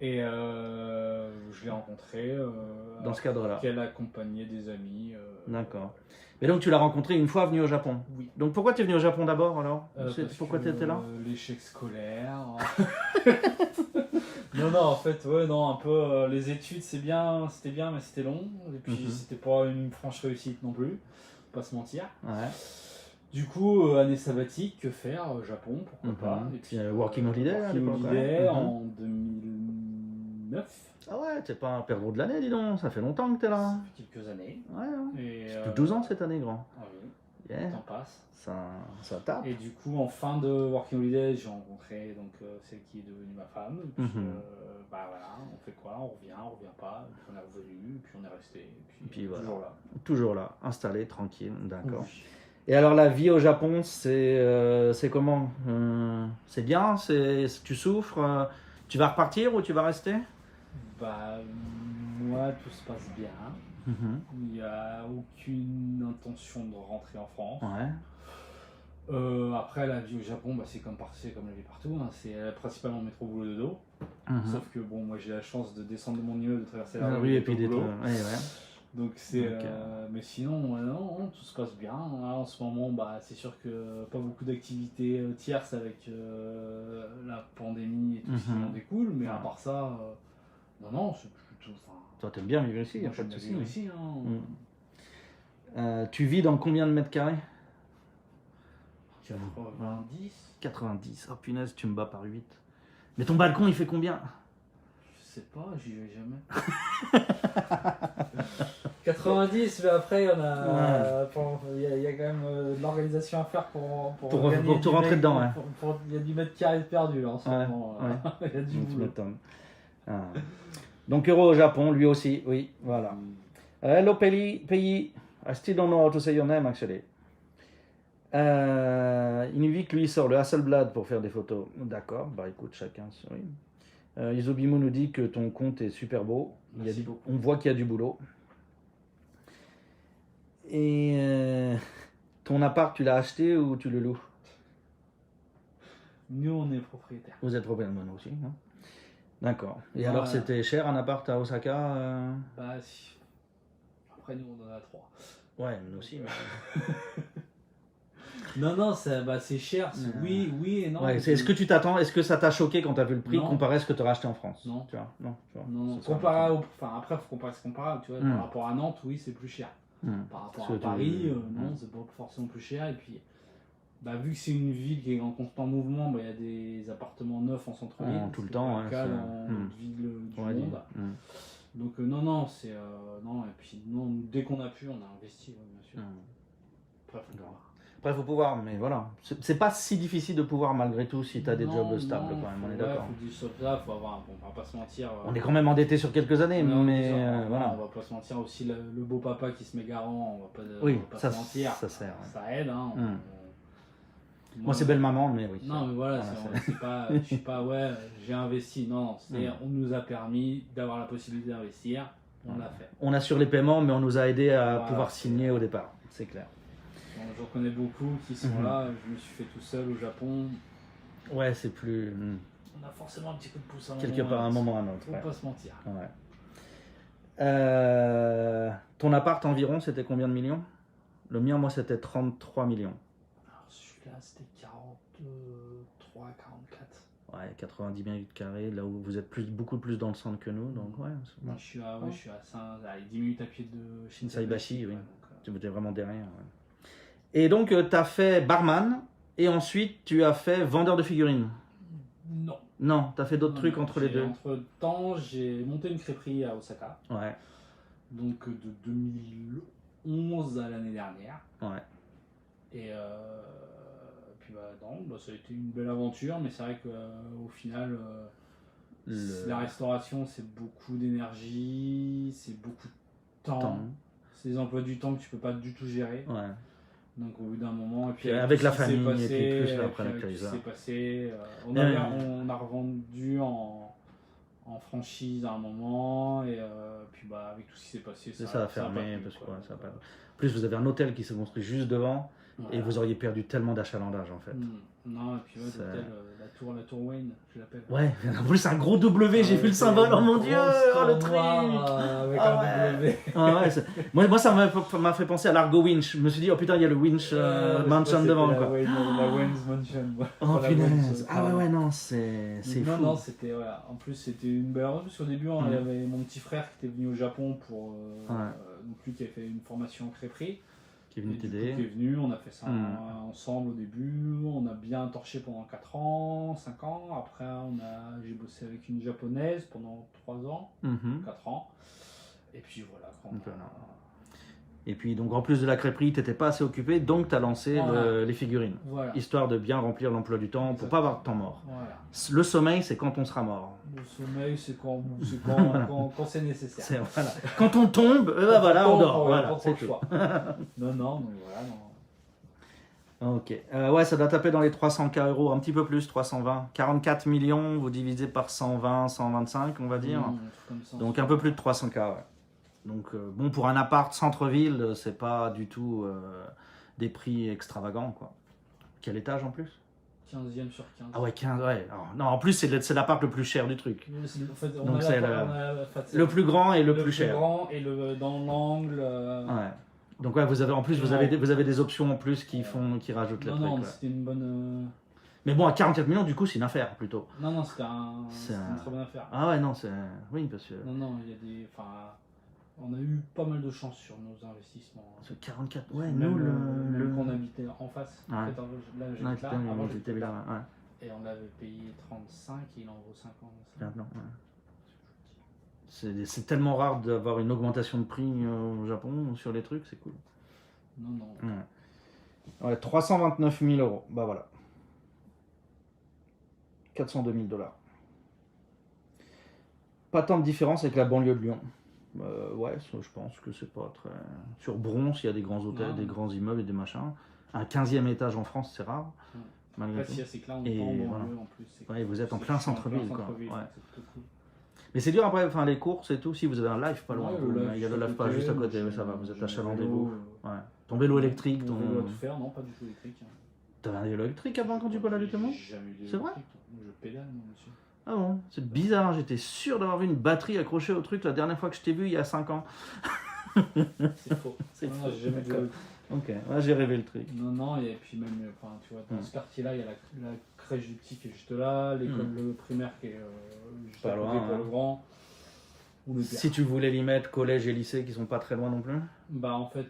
Et je l'ai rencontrée. dans ce cadre-là. Qu'elle accompagnait des amis. D'accord. Mais donc, tu l'as rencontrée une fois venu au Japon? Oui. Donc, pourquoi tu es venu au Japon d'abord alors? Pourquoi Parce tu que, étais là? L'échec scolaire. Non, en fait, ouais, non, un peu. Les études, c'était bien, mais c'était long. Et puis, c'était pas une franche réussite non plus. Faut pas se mentir. Ouais. Du coup, année sabbatique, que faire? Japon, pourquoi pas. Et puis, Working Holiday à Working l'époque. Holiday Ouais. en 2009. Ah ouais, t'es pas un perdreau de l'année, dis donc. Ça fait longtemps que t'es là. Ça fait quelques années. Ouais, ouais. Et, C'est plus de 12 ans cette année, grand. Ah oui, Yeah. le temps passe. Ça tape. Et du coup, en fin de Working Holiday, j'ai rencontré donc, celle qui est devenue ma femme. Et puis, bah voilà, on fait quoi? On revient pas. Et puis on est revenu, et puis on est resté. Et puis voilà. toujours là. Toujours là, installé, tranquille, d'accord. Oui. Et alors la vie au Japon, c'est comment? C'est bien? Tu souffres? Tu vas repartir ou tu vas rester? Bah, moi, tout se passe bien. Il n'y a aucune intention de rentrer en France. Ouais. Après, la vie au Japon, bah, c'est comme la vie partout. Hein. C'est principalement métro boulot dodo. Sauf que bon, moi j'ai la chance de descendre de mon immeuble, de traverser la rue et puis boulot. ouais. Donc c'est, mais sinon, non, tout se passe bien. Là, en ce moment, bah, c'est sûr que pas beaucoup d'activités tierces avec la pandémie et tout ce qui en découle. Mais à part ça, non, c'est plutôt. Toi, t'aimes bien vivre ici, il n'y a pas de souci. Ici, hein. Tu vis dans combien de mètres carrés? 90. 90. Oh punaise, tu me bats par 8. Mais ton balcon, il fait combien? Je sais pas, j'y vais jamais. 90, mais après, il y a quand même de l'organisation à faire pour te rentrer dedans. Il y a du mètre carré perdu là, en ce moment. Il y a du boulot. Donc, heureux au Japon, lui aussi, oui, voilà. Hello, Pei. I still don't know how to say your name, actually. Inuvik, lui, sort le Hasselblad pour faire des photos. D'accord, bah écoute, chacun, oui. Isobimo nous dit que ton compte est super beau. On voit qu'il y a du boulot. Et ton appart, tu l'as acheté ou tu le loues? Nous, on est propriétaires. Vous êtes propriétaire, moi aussi, non? D'accord. Et alors, c'était cher un appart à Osaka? Bah, si. Après, nous, on en a 3. Ouais, nous aussi. Mais... Non, c'est cher. Oui et non. Ouais, est-ce que tu t'attends? Est-ce que ça t'a choqué quand tu as vu le prix comparé à ce que tu aurais acheté en France? Non. Tu vois, non. Après, il faut comparer ce comparable. Tu vois, par rapport à Nantes, oui, c'est plus cher. Par rapport à Paris, non, c'est pas forcément plus cher. Et puis, bah, vu que c'est une ville qui est en constant mouvement, il y a des appartements neufs en centre-ville. Tout le temps. C'est pas le cas dans une ville du monde. Donc, non, c'est. Non, et puis, non, dès qu'on a pu, on a investi, bien sûr. Après, il faut pouvoir, mais voilà. C'est pas si difficile de pouvoir malgré tout si tu as des jobs stables, quand même, on est d'accord. Faut avoir, on va pas se mentir. On est quand même endetté sur quelques années, mais voilà. On va pas se mentir aussi, le beau papa qui se met garant, on va pas ça, se mentir. Ça sert. Ça aide, hein. Moi, c'est belle maman, mais oui. Non, mais voilà, je suis pas, j'ai investi. Non, on nous a permis d'avoir la possibilité d'investir, on l'a fait. On assure les paiements, mais on nous a aidé à pouvoir signer au départ, c'est clair. Je reconnais beaucoup qui sont là, je me suis fait tout seul au Japon. Ouais, c'est plus... On a forcément un petit coup de pouce à un moment ou à un autre. Faut pas se mentir. Ton appart environ, c'était combien de millions? Le mien, moi, c'était 33 millions. Alors celui-là, c'était 43, 44. Ouais, 90 minutes carrées, là où vous êtes beaucoup plus dans le centre que nous, donc ouais. Moi, je suis à 10 minutes à pied de Shinsaibashi, oui. Tu étais vraiment derrière. Ouais. Et donc, tu as fait barman, Et ensuite, tu as fait vendeur de figurines. Non. Non, tu as fait d'autres Non, trucs non, entre les deux. Entre temps, j'ai monté une crêperie à Osaka. Ouais, Donc de 2011 à l'année dernière. ouais. Et puis non, ça a été une belle aventure, mais c'est vrai qu'au final, la restauration, c'est beaucoup d'énergie, c'est beaucoup de temps. C'est des emplois du temps que tu peux pas du tout gérer. Ouais. Donc au bout d'un moment, et puis avec la famille, et puis plus après la crise. C'est passé. On a revendu en franchise à un moment, et puis avec tout ce qui s'est passé, ça a fermé. Parce que ça a pas... En plus, vous avez un hôtel qui s'est construit juste devant, voilà. Et vous auriez perdu tellement d'achalandage en fait. Non, et puis l'hôtel, la tour Wayne, je l'appelle. Ouais, en plus, un gros W, j'ai vu le symbole, oh mon dieu, le truc avec un W. Moi, ça m'a fait penser à l'Argo Winch. Je me suis dit, oh putain, il y a le Winch Mansion devant. La Wayne's Mansion. Oh punaise. Ouais, non, c'est fou. Non, c'était, en plus, c'était une belle aventure, parce qu'au début, il y avait mon petit frère qui était venu au Japon pour. Donc lui qui avait fait une formation en crêperie. Qui est venu t'aider. Qui est venu, on a fait ça ensemble au début, on a bien torché pendant 4 ans, 5 ans. Après, j'ai bossé avec une japonaise pendant 3 ans, 4 ans. Et puis voilà. Et puis, donc en plus de la crêperie, tu n'étais pas assez occupé, donc tu as lancé les figurines. Voilà. Histoire de bien remplir l'emploi du temps pour pas avoir de temps mort. Voilà. Le sommeil, c'est quand on sera mort. Le sommeil, c'est quand c'est nécessaire. Voilà. Quand on tombe, on dort. Voilà, c'est tout. Non, donc voilà. Non. Ok. Ça doit taper dans les 300K euros, un petit peu plus, 320. 44 millions, vous divisez par 120, 125, on va dire. Comme ça, donc un peu plus de 300K, ouais. Donc bon, pour un appart centre-ville, c'est pas du tout des prix extravagants, quoi. Quel étage en plus? 15e sur 15. Ah ouais, 15, ouais. Alors, non, en plus, c'est l'appart le plus cher du truc. En fait, donc c'est le plus grand et le plus cher. Le plus grand et dans l'angle. Ouais. Donc ouais, vous avez des options en plus qui rajoutent les trucs. Non, c'était une bonne. Mais bon, à 44 millions, du coup, c'est une affaire plutôt. Non, c'était une très bonne affaire. Ah ouais, non, c'est. Oui, parce que. Non, il y a des. On a eu pas mal de chance sur nos investissements. Ce 44, ouais, même nous, qu'on habitait en face. Ouais. En fait, là, j'étais là, avant j'étais là. Ouais. Et on l'avait payé 35 et il en vaut 50. Maintenant, ouais. C'est tellement rare d'avoir une augmentation de prix au Japon sur les trucs, c'est cool. Non. Ouais, 329 000 euros, bah voilà. 402 000 $. Pas tant de différence avec la banlieue de Lyon. Ouais, je pense que c'est pas très. Sur Bronx, il y a des grands hôtels, des grands immeubles et des machins. Un 15e étage en France, c'est rare. Après, si c'est que là, on est en banlieue en plus. Ouais, vous êtes en plein centre-ville, quoi. Ouais. C'est plutôt cool. Mais c'est dur après, les courses et tout. Si vous avez un live pas loin, il y a le live pas juste à côté, mais ça va, vous êtes achalandez-vous. Ouais. Ton vélo électrique, ton vélo à tout faire, non, pas du tout électrique. T'avais un vélo électrique avant quand tu peux aller justement? Jamais eu. C'est vrai? Je pédale, moi, monsieur. Ah bon, c'est bizarre, j'étais sûr d'avoir vu une batterie accrochée au truc la dernière fois que je t'ai vu il y a 5 ans. C'est faux. C'est faux. J'ai jamais vu. Ok, ouais, j'ai rêvé le truc. Non, et puis même, tu vois, dans ce quartier-là, il y a la crèche du petit qui est juste là, l'école primaire qui est juste pas loin, pour le grand. Si tu voulais l'y mettre, collège et lycée qui sont pas très loin non plus. Bah en fait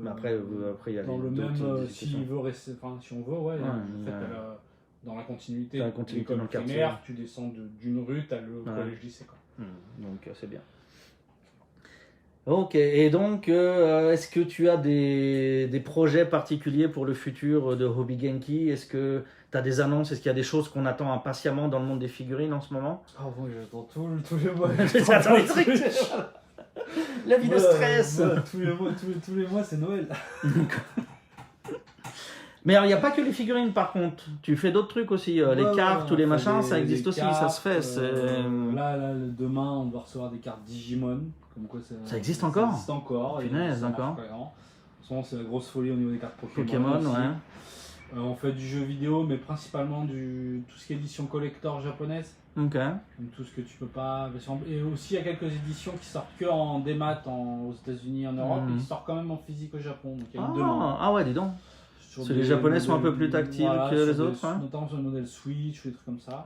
après il y a dans le même s'il veut rester, si on veut, en fait, dans la continuité de l'école primaire, tu descends d'une rue, tu as le collège-lycée. Donc c'est bien. Ok, et donc est-ce que tu as des projets particuliers pour le futur de Hobby Genki? Est-ce que tu as des annonces? Est-ce qu'il y a des choses qu'on attend impatiemment dans le monde des figurines en ce moment? Ah oui, j'attends tous les mois. J'attends les trucs. La vie de stress. Tous les mois, c'est Noël. Mais il n'y a pas que les figurines par contre, tu fais d'autres trucs aussi, les cartes ou les machins, ça existe aussi, cartes, ça se fait. Là, demain, on doit recevoir des cartes Digimon. Comme quoi, ça existe encore? Ça existe encore. Punaise, encore. En ce moment, c'est la grosse folie au niveau des cartes Pokémon. Pokémon, ouais. On fait du jeu vidéo, mais principalement tout ce qui est édition collector japonaise. Ok. Donc tout ce que tu peux pas. Et aussi, il y a quelques éditions qui sortent que en démat aux États-Unis, en Europe, et qui sortent quand même en physique au Japon. Donc il y a une demande. Ah ouais, dis donc. Les Japonais sont un peu plus tactiles que les autres, notamment sur le modèle Switch ou des trucs comme ça.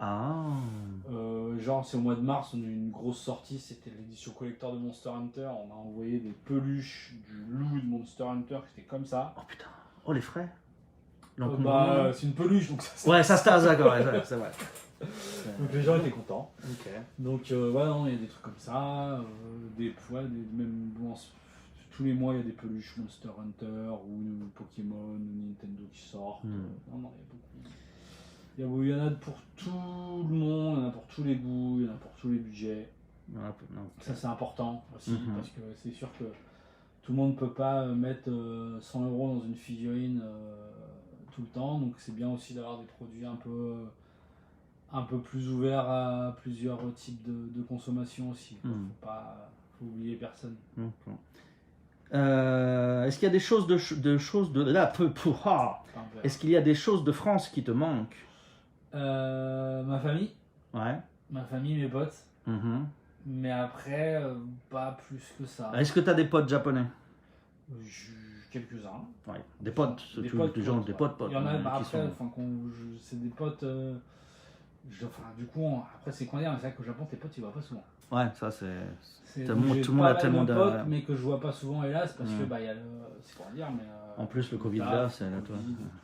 Genre c'est au mois de mars, on a eu une grosse sortie, c'était l'édition collector de Monster Hunter. On a envoyé des peluches du loup de Monster Hunter qui était comme ça. Oh putain, oh les frais. L'encombrement. C'est une peluche, donc ça. Ouais, ça se tasse, d'accord, ouais, c'est vrai. Donc les gens étaient contents. Ok. Donc ouais, non, il y a des trucs comme ça. Même bon, tous les mois, il y a des peluches Monster Hunter ou Pokémon ou Nintendo qui sortent. Non, non, il y a beaucoup. Il y en a pour tout le monde, il y en a pour tous les goûts, il y en a pour tous les budgets. Ça, c'est important aussi, parce que c'est sûr que tout le monde ne peut pas mettre 100 € dans une figurine tout le temps. Donc c'est bien aussi d'avoir des produits un peu plus ouverts à plusieurs types de consommation aussi. Faut oublier personne. Est-ce qu'il y a des choses Est-ce qu'il y a des choses de France qui te manquent? Ma famille. Ouais. Ma famille, mes potes. Mais après, pas plus que ça. Est-ce que tu as des potes japonais? Quelques-uns. Ouais. Des potes, des potes. Il y en a, après, c'est des potes. Du coup, après, c'est qu'on dit, c'est vrai qu'au Japon, tes potes, tu vois pas souvent. Ouais, ça c'est. Tout le monde a tellement de potes, mais que je vois pas souvent, hélas, parce que il y a c'est pour dire, mais. En plus, le Covid là, c'est là, toi.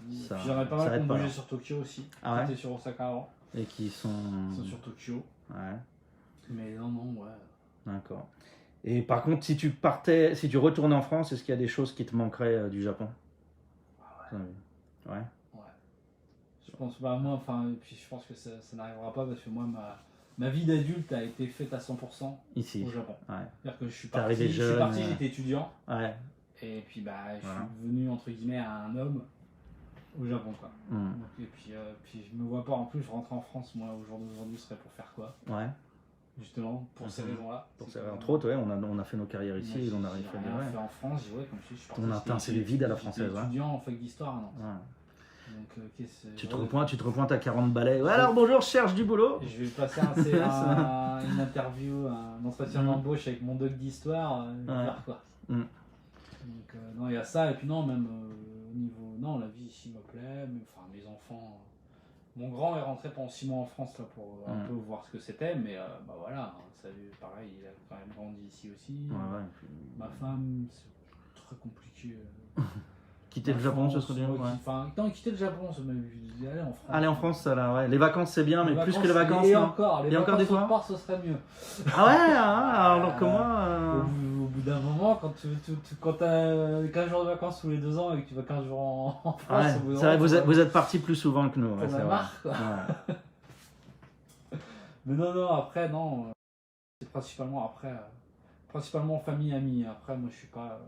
Puis j'en ai pas mal qui ont bougé sur Tokyo aussi. Ah ouais. Qui étaient sur Osaka avant. Et qui sont. Ils sont sur Tokyo. Ouais. Mais non, ouais. D'accord. Et par contre, si tu retournais en France, est-ce qu'il y a des choses qui te manqueraient du Japon? Ouais. Je pense et puis je pense que ça n'arrivera pas parce que moi, ma vie d'adulte a été faite à 100% ici au Japon. Ouais. C'est-à-dire que je suis jeune, parti, j'étais étudiant. Ouais. Et puis je suis devenu entre guillemets un homme au Japon, quoi. Donc, et puis je me vois pas, en plus je rentre en France, moi au jour d'aujourd'hui, ce serait pour faire quoi? Ouais. Justement, pour ces raisons-là. Entre autres, ouais, on a fait nos carrières ici et on a rien fait en France, comme je suis parti. On a pincé les vides à la française. J'étais étudiant en fac d'histoire, non. Donc, tu te repointes à 40 balais. Ouais, alors bonjour, je cherche du boulot. Je vais passer une interview, un entretien d'embauche avec mon doc d'histoire. Faire quoi. Donc non, il y a ça, et puis non, même au niveau. Non, la vie ici me plaît, mais enfin mes enfants. Mon grand est rentré pendant 6 mois en France là, pour un peu voir ce que c'était, mais voilà, pareil, il a quand même grandi ici aussi. Ma femme, c'est très compliqué. Quitter le Japon, ce serait bien. Non, quitter le Japon, aller en France. Aller en France, ça là, ouais. Les vacances, c'est bien, mais plus que les vacances. Et non. encore, les vacances des fois. part, ce serait mieux. Ah ouais, alors que moi. Au bout d'un moment, quand tu as 15 jours de vacances tous les 2 ans et que tu vas 15 jours en France, c'est vrai, vous êtes partis plus souvent que nous. On a marre, quoi. Mais non, après, non. C'est principalement famille, amis. Après, moi, je suis pas.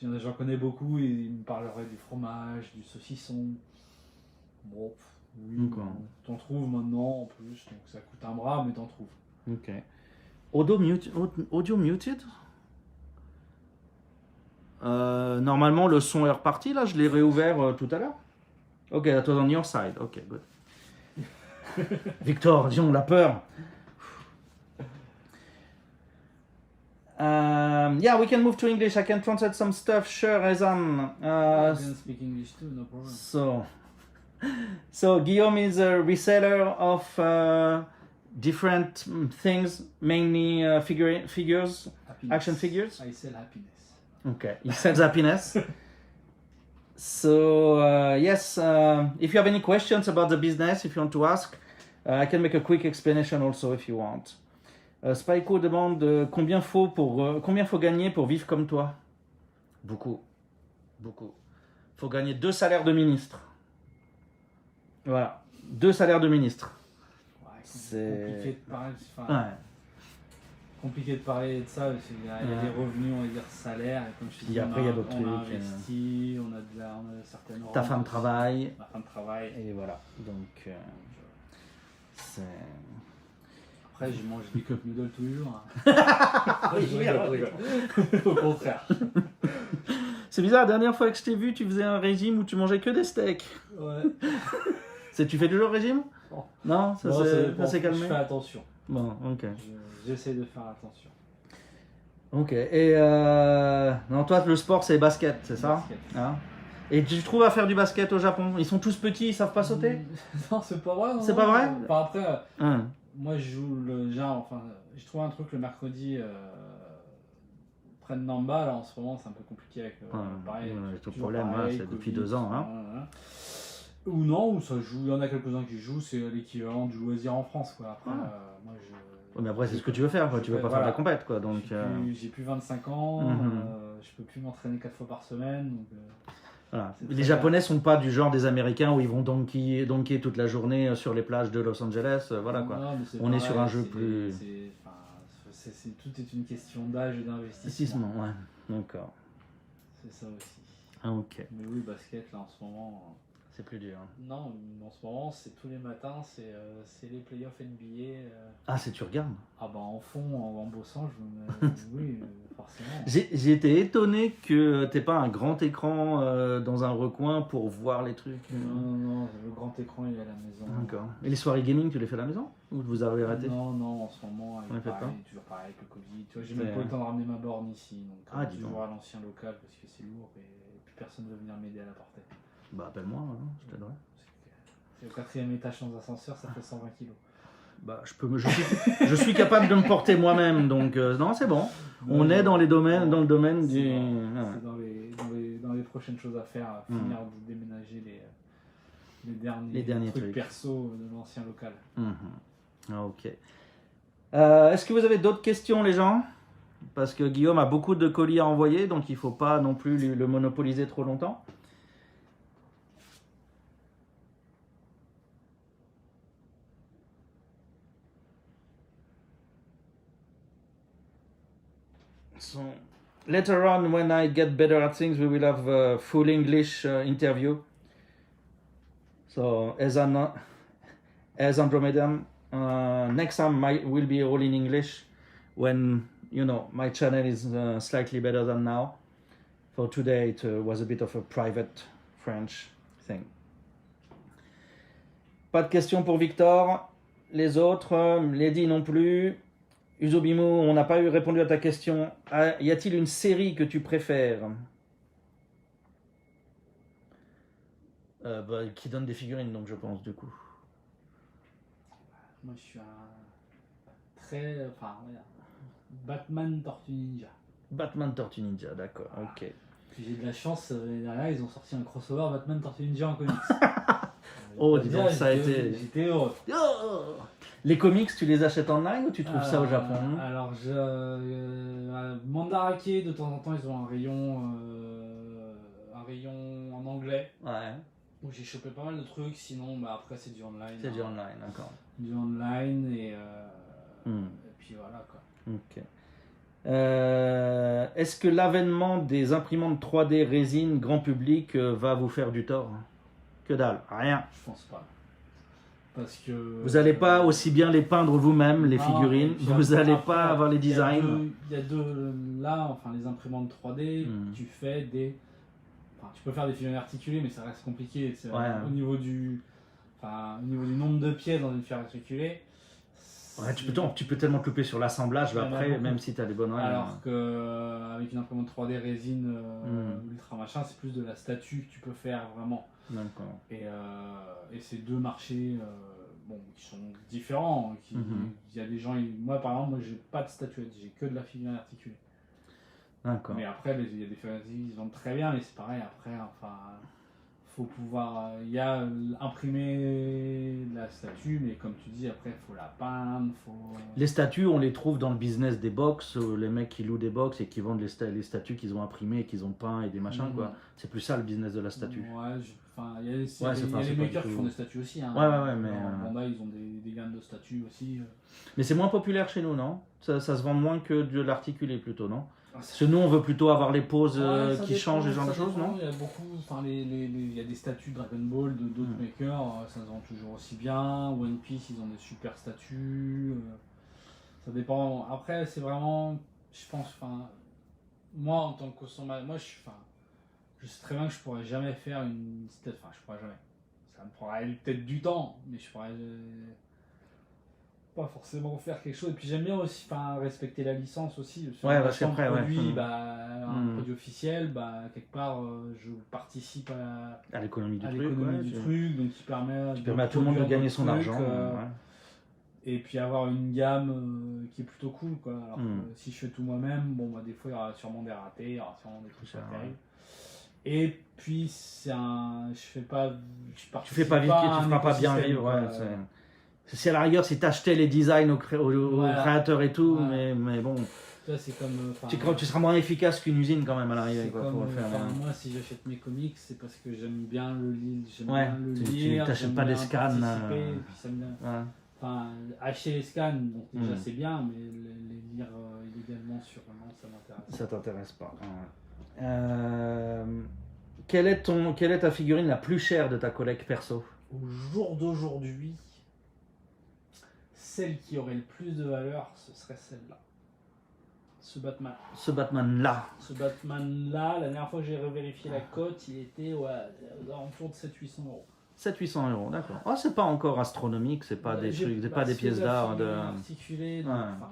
J'en connais beaucoup et ils me parleraient du fromage, du saucisson. Bon, oui, t'en trouves maintenant en plus, donc ça coûte un bras, mais t'en trouves. Ok. Audio muted? Normalement, le son est reparti, là, je l'ai réouvert tout à l'heure. Ok, that was on your side. Ok, good. Victor, disons, la peur. Yeah, we can move to English. I can translate some stuff. Sure, Rezan. I can speak English too, no problem. So Guillaume is a reseller of different things, mainly figures, Happiness. Action figures. I sell happiness. Okay, he sells happiness. So yes, if you have any questions about the business, if you want to ask, I can make a quick explanation also if you want. Spyco demande combien faut gagner pour vivre comme toi? Beaucoup. Faut gagner 2 salaires de ministre. Voilà, 2 salaires de ministre. Ouais, c'est compliqué de parler de ça, parce qu'il y a des revenus, on va dire salaire, et comme je te dis, après, il y a d'autres trucs. On a investi, on a certaines Ta femme travaille. Ma femme travaille. Et voilà, donc c'est... Après, je mange des cup noodles tous les jours. Oui, au contraire. C'est bizarre, la dernière fois que je t'ai vu, tu faisais un régime où tu mangeais que des steaks. Ouais. Tu fais toujours régime? Non, ça s'est calmé. Je fais attention. Bon, ok. J'essaie de faire attention. Ok, et non, toi, le sport, c'est basket, c'est ça? Hein? Et tu trouves à faire du basket au Japon? Ils sont tous petits, ils savent pas sauter? Non, c'est pas vrai. C'est pas vrai? Enfin, après, moi, je joue j'ai trouvé un truc le mercredi m'entraîne Namba, là en ce moment c'est un peu compliqué avec pareil. Ton problème, c'est Covid, depuis 2 ans. Hein. Voilà. Ou non, ou ça joue, il y en a quelques-uns qui jouent, c'est l'équivalent du loisir en France, quoi. Après, moi Mais après, c'est ce que tu veux faire, quoi. Tu veux pas faire de la compète, quoi. Donc, j'ai plus 25 ans, je peux plus m'entraîner 4 fois par semaine. Donc, voilà. Les Japonais sont pas du genre des Américains où ils vont donker toute la journée sur les plages de Los Angeles. Voilà, quoi. Non, on est sur un jeu plus. Tout est une question d'âge et d'investissement. Ouais, d'accord. C'est ça aussi. Ah, ok. Mais oui, basket, là en ce moment. C'est plus dur. Non, en ce moment, c'est tous les matins, c'est les playoffs NBA. Ah, tu regardes? Ah bah en fond, en bossant, je me mets... oui, forcément. J'ai été étonné que t'aies pas un grand écran dans un recoin pour voir les trucs. Non, le grand écran il est à la maison. D'accord. Et les soirées gaming, tu les fais à la maison? Ou vous avez arrêté? Non, en ce moment, toujours pareil avec le Covid. Tu vois, j'ai même pas eu le temps de ramener ma borne ici. Donc toujours à l'ancien local parce que c'est lourd et puis personne ne veut venir m'aider à la porter. Bah appelle-moi, hein, je t'aiderai. C'est au 4e étage sans ascenseur, ça fait 120 kilos. Bah, je suis capable de me porter moi-même, donc non, c'est bon. On est dans le domaine du. C'est dans les prochaines choses à faire, finir de déménager les derniers trucs perso de l'ancien local. Ah, ok. Est-ce que vous avez d'autres questions, les gens? Parce que Guillaume a beaucoup de colis à envoyer, donc il ne faut pas non plus le monopoliser trop longtemps. So, later on, when I get better at things, we will have a full English interview. So, as Andromedam, next time will be all in English when, my channel is slightly better than now. For today, it was a bit of a private French thing. Pas de questions pour Victor. Les autres, Lady non plus. Usobimo, on n'a pas répondu à ta question. Y a-t-il une série que tu préfères? Qui donne des figurines, donc je pense, du coup. Moi, je suis Batman Tortue Ninja. Batman Tortue Ninja, d'accord, ok. Puis j'ai de la chance, derrière, ils ont sorti un crossover Batman Tortue Ninja en comics. Oh, dis donc, ça a été... J'étais heureux. Oh, les comics, tu les achètes en ligne ou tu trouves ça au Japon? Alors, Mandarake, de temps en temps, ils ont un rayon en anglais. Ouais. Où j'ai chopé pas mal de trucs, sinon, après, c'est du online. C'est du online, d'accord. Du online et puis voilà, quoi. Ok. Est-ce que l'avènement des imprimantes 3D résine grand public va vous faire du tort? Que dalle, rien. Je pense pas. Parce que vous n'allez pas aussi bien les peindre vous-même, les figurines. Vous n'allez pas avoir les designs. Il y a deux là, les imprimantes 3D, tu fais tu peux faire des figurines articulées, mais ça reste compliqué. Au niveau du nombre de pièces dans une figurine articulée. Ouais, tu peux tellement couper sur l'assemblage après, même si tu as les bonnes règles. Alors qu'avec une imprimante 3D résine ultra machin, c'est plus de la statue que tu peux faire vraiment. D'accord. Et c'est deux marchés qui sont différents. Il y a des gens, moi par exemple, j'ai pas de statuette, j'ai que de la figurine articulée. D'accord. Mais après, il y a des figurines qui se vendent très bien, mais c'est pareil, après, faut pouvoir. Il y a imprimer la statue, mais comme tu dis, après, il faut la peindre. Les statues, on les trouve dans le business des box, les mecs qui louent des box et qui vendent les statues qu'ils ont imprimées et qu'ils ont peint et des machins, quoi. C'est plus ça le business de la statue. Il y a les makers qui font des statues aussi. Hein. Ouais, mais. Bandai, ils ont des gammes de statues aussi. Mais c'est moins populaire chez nous, non? Ça se vend moins que de l'articulé plutôt, non? Parce que nous, on veut plutôt avoir les poses qui changent, ce genre de choses, non? Il y a beaucoup, il y a des statues Dragon Ball de d'autres makers, ça se vend toujours aussi bien. One Piece, ils ont des super statues. Ça dépend. Après, c'est vraiment, je pense, moi en tant que consommateur, je sais très bien que je pourrais jamais faire une statue. Je pourrais jamais. Ça me prendrait peut-être du temps, mais je pourrais pas forcément faire quelque chose. Et puis j'aime bien aussi respecter la licence aussi. Parce qu'après, produit, un produit officiel, quelque part je participe à l'économie du truc, donc qui permet à tout le monde de gagner son argent. Et puis avoir une gamme qui est plutôt cool, quoi. Alors que, Mm. si je fais tout moi-même, bon, bah, des fois il y aura sûrement des ratés, il y aura sûrement des trucs C'est pas vrai. terribles. Et puis je fais pas, je Tu participe fais pas vivre, à tu un feras pas bien écosystème, vivre. quoi. Ouais, si à la rigueur, si t'achetais les designs aux Voilà. créateurs et tout, Voilà. mais bon, Tu vois, c'est comme. tu seras moins efficace qu'une usine quand même à l'arrivée, C'est quoi, comme, pour le faire. moi, si j'achète mes comics, c'est parce que j'aime bien j'aime Ouais, bien le tu lire, t'achètes j'aime pas des bien scans, participer, et puis ça me donne- Ouais. Enfin, acheter les scans, donc déjà Mm. c'est bien, mais les lire illégalement sur un an, ça m'intéresse. Ça t'intéresse pas. Ouais. Quelle est ta figurine la plus chère de ta collecte perso? Au jour d'aujourd'hui, celle qui aurait le plus de valeur, ce serait celle-là. Ce Batman. Ce Batman-là. Ce Batman-là, la dernière fois que j'ai revérifié la cote, il était aux alentours de 700-800 euros. 700-800 euros, d'accord. Oh, c'est pas encore astronomique, c'est pas des trucs, c'est pas des pièces d'art. Articulées, donc, Ouais. enfin,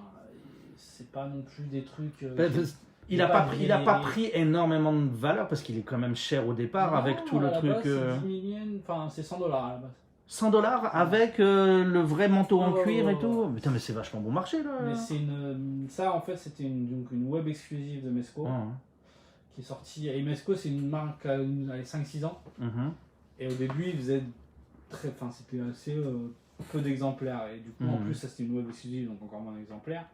c'est pas non plus des trucs. Il n'a pas pris énormément de valeur parce qu'il est quand même cher au départ avec tout le truc. C'est 10 millions, enfin c'est 100 $ à la base. 100 $ avec le vrai manteau en Ouais, cuir ouais, et tout. ouais. Putain, mais c'est vachement bon marché là. Mais c'est ça en fait c'était donc une web exclusive de Mesco Ouais. qui est sortie. Et Mesco c'est une marque à 5-6 ans. Mhm. Et au début ils faisaient c'était assez peu d'exemplaires. Et du coup en plus ça c'était une web exclusive donc encore moins d'exemplaires.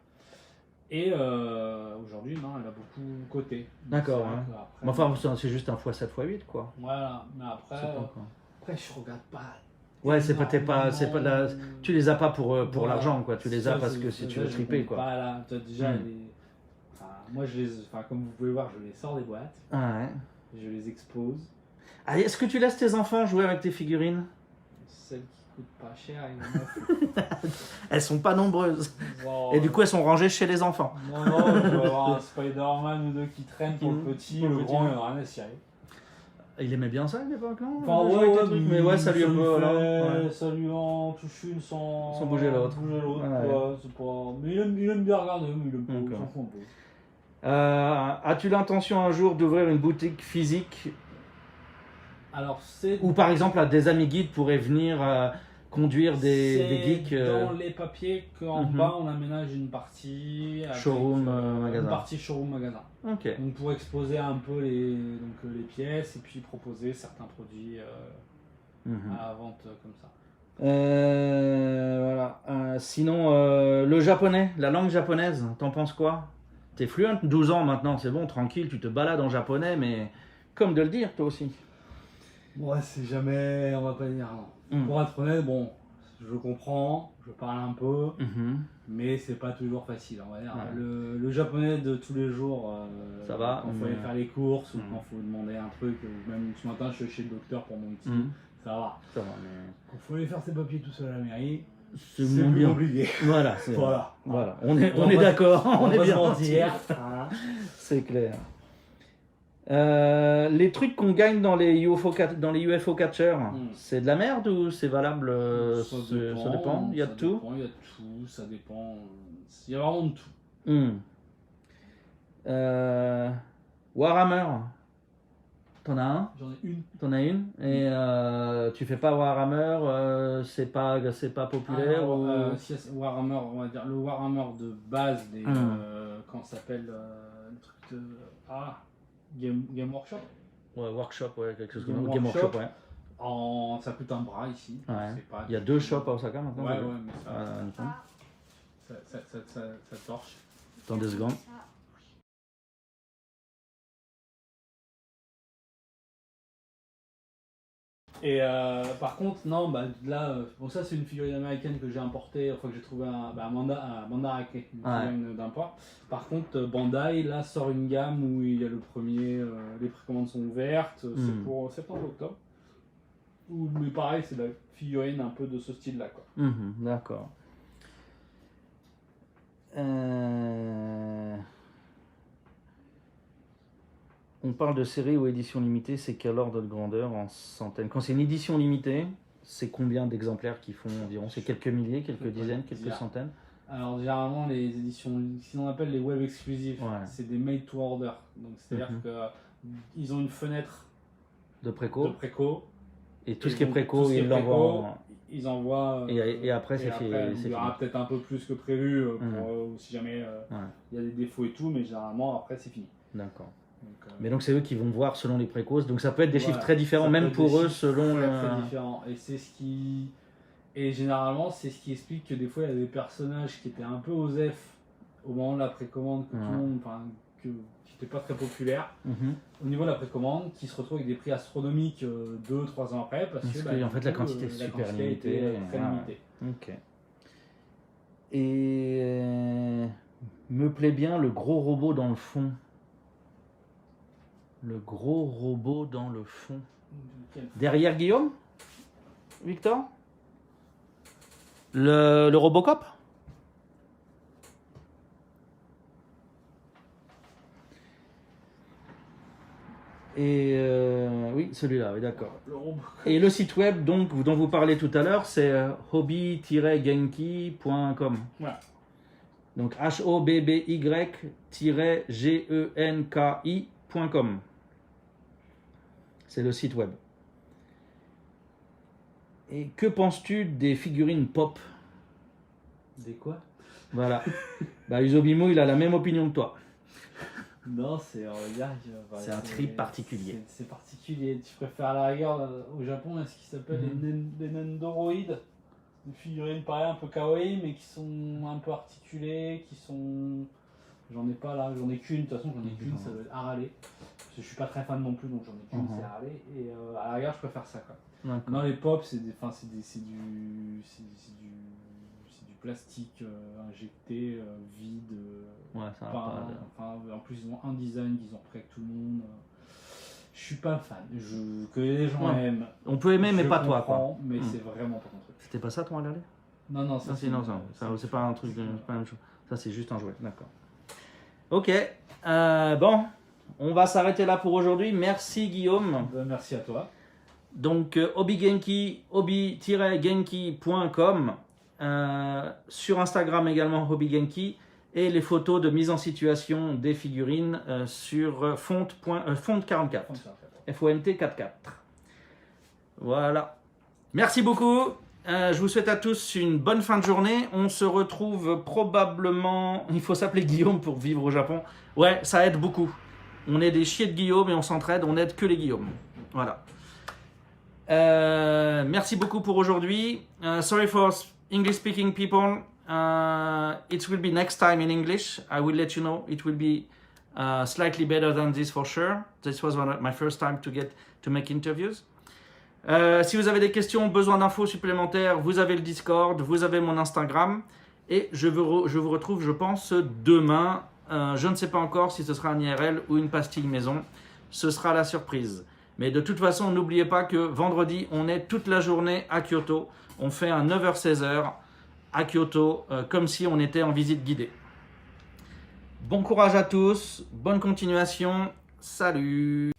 Et aujourd'hui, non, elle a beaucoup coté. D'accord, C'est vrai ouais. qu'après, Mais enfin, c'est juste un x7 x8 quoi. voilà, mais après, C'est pas, quoi. après je regarde pas. Ouais, c'est pas énormément. tu les as pas pour Voilà. l'argent quoi, tu les as Ça, parce que si tu veux je triper compte quoi. Pas là. Toi, déjà, Mm. moi, comme vous pouvez voir, je les sors des boîtes, Ouais. je les expose. Ah, est-ce que tu laisses tes enfants jouer avec tes figurines? Celles qui coûtent pas cher, il y en a. Elles sont pas nombreuses. Bon, Et du coup, elles sont rangées chez les enfants. non, je vais avoir un Spider-Man ou deux qui traînent pour le petit, Pour le le petit. grand, il en a rien à cirer. Il aimait bien ça à l'époque, non? Enfin, De jouer avec tes trucs, mais ouais, ça lui un peu. Ouais. Ça lui en touche une sans bouger l'autre. Ouais. Ouais. C'est pas... Mais il aime bien regarder, mais il aime pas, il D'accord. s'en fout un peu. As-tu l'intention un jour d'ouvrir une boutique physique Alors, c'est où par exemple des amis guides pourraient venir conduire des geeks dans les papiers qu'en Mhm. bas on aménage une partie avec, Showroom, magasin. Une partie showroom magasin. Ok. Donc pour exposer un peu les pièces et puis proposer certains produits Mhm. à la vente comme ça. Voilà. Sinon, le japonais, la langue japonaise, t'en penses quoi? T'es fluent, 12 ans maintenant, c'est bon, tranquille, tu te balades en japonais, mais comme de le dire, toi aussi. Ouais, c'est jamais, on va pas dire non. Mm. Pour être honnête, bon, je comprends, je parle un peu, Mhm. mais c'est pas toujours facile, on va dire. Ouais. Le japonais de tous les jours, Ça va, quand il faut mais- aller faire les courses ou Mm. quand il faut demander un truc, ou même ce matin je suis chez le docteur pour mon petit, Mhm. ça va. Ça va, mais Quand il faut aller faire ses papiers tout seul à la mairie, c'est c'est moins plus bien. compliqué. Voilà, voilà. On est va- d'accord, on est va bien. se mentir. Hein. C'est clair. Les trucs qu'on gagne dans les UFO catchers, c'est de la merde ou c'est valable? Ça dépend, il y a de tout. Il y a de tout, ça dépend. Il y a vraiment de tout. Warhammer, t'en as un? J'en ai une. T'en as une? Et tu fais pas Warhammer, c'est pas populaire Alors, ou... si c'est Warhammer, on va dire le Warhammer de base des. Comment ça s'appelle le truc de. Game Workshop. Ouais, workshop, ouais, quelque chose Game comme Game Workshop, Workshop. ouais. Ça coûte un bras ici. Ouais. C'est pas Il y a 2 shops à Osaka maintenant. Ouais, j'ai vu. ouais, mais Nickel. ça torche. Attends 2 secondes. Et par contre, non, bah là, bon, ça c'est une figurine américaine que j'ai importée, enfin que j'ai trouvé à Mandarake, une figurine d'import. Par contre, Bandai là sort une gamme où il y a le premier, les précommandes sont ouvertes, c'est pour septembre-octobre. Mais pareil, c'est la figurine un peu de ce style-là, quoi. D'accord. On parle de série ou édition limitée, c'est quel ordre de grandeur en centaines? Quand c'est une édition limitée, c'est combien d'exemplaires qui font environ? C'est quelques milliers, quelques dizaines, quelques centaines? Alors généralement les éditions, ce qu'on appelle les web exclusives, Ouais. c'est des made to order. Donc c'est-à-dire qu'ils ont une fenêtre De préco. de préco. Et tout Et ce qui est donc, préco, tout ce qui est ils l'envoient. préco, ils envoient. Et après, c'est fait. Il y aura peut-être un peu plus que prévu si jamais Ouais. il y a des défauts et tout, mais généralement, après, c'est fini. D'accord. Donc, Mais donc, c'est eux qui vont voir selon les précauses. Donc, ça peut être des chiffres voilà, très différents, ça même peut être pour des eux, chiffres selon. très différents. Et c'est ce qui. Et généralement, c'est ce qui explique que des fois, il y a des personnages qui étaient un peu osef au moment de la précommande, que tout le monde. Enfin, qui n'étaient pas très populaires. Au niveau de la précommande, qui se retrouvent avec des prix astronomiques 2-3 ans après, parce que en fait, la quantité est super limitée. Très limitée. Ok. Et me plaît bien le gros robot dans le fond. Le gros robot dans le fond. Derrière Guillaume, Victor, le Robocop. Et oui, celui-là, oui, d'accord. Et le site web donc, dont vous parlez tout à l'heure, c'est hobby-genki.com. Voilà. Donc HOBBY-GENKI.com. C'est le site web. Et que penses-tu des figurines pop? Des quoi? Voilà. Bah, Isobimo, il a la même opinion que toi. Non, c'est c'est un trip particulier. C'est particulier. Tu préfères à la rigueur au Japon, ce qui s'appelle les Nendoroid. Des figurines pareil un peu kawaii, mais qui sont un peu articulées, qui sont. J'en ai pas là, j'en ai qu'une. De toute façon, j'en ai qu'une, ça doit être Harale. Parce que je suis pas très fan non plus, donc j'en ai qu'une, c'est Harale. Et à la rigueur, je préfère ça, quoi. Non, les pop, c'est du plastique injecté, vide. Ouais, ça va pas, en plus, ils ont un design qu'ils ont repris avec tout le monde. Je suis pas fan. Que les gens aiment. On peut aimer, mais pas toi, quoi. Mais c'est vraiment pas mon truc. C'était pas ça ton aller? Non, ça c'est pas un truc, c'est pas la même chose. Ça, c'est juste un jouet, d'accord. Ok. Bon, on va s'arrêter là pour aujourd'hui. Merci Guillaume. Merci à toi. Donc, hobby-genki, hobby-genki.com. Sur Instagram également, hobby-genki. Et les photos de mise en situation des figurines sur font44. FONT44. Voilà. Merci beaucoup. Je vous souhaite à tous une bonne fin de journée. On se retrouve probablement... Il faut s'appeler Guillaume pour vivre au Japon. Ouais, ça aide beaucoup. On est des chiés de Guillaume et on s'entraide. On n'aide que les Guillaume. Voilà. Merci beaucoup pour aujourd'hui. Sorry for English speaking people. It will be next time in English. I will let you know. It will be slightly better than this for sure. This was my first time to make interviews. Si vous avez des questions, besoin d'infos supplémentaires, vous avez le Discord, vous avez mon Instagram. Et je vous retrouve, je pense, demain. Je ne sais pas encore si ce sera un IRL ou une pastille maison. Ce sera la surprise. Mais de toute façon, n'oubliez pas que vendredi, on est toute la journée à Kyoto. On fait un 9h-16h à Kyoto, comme si on était en visite guidée. Bon courage à tous, bonne continuation, salut!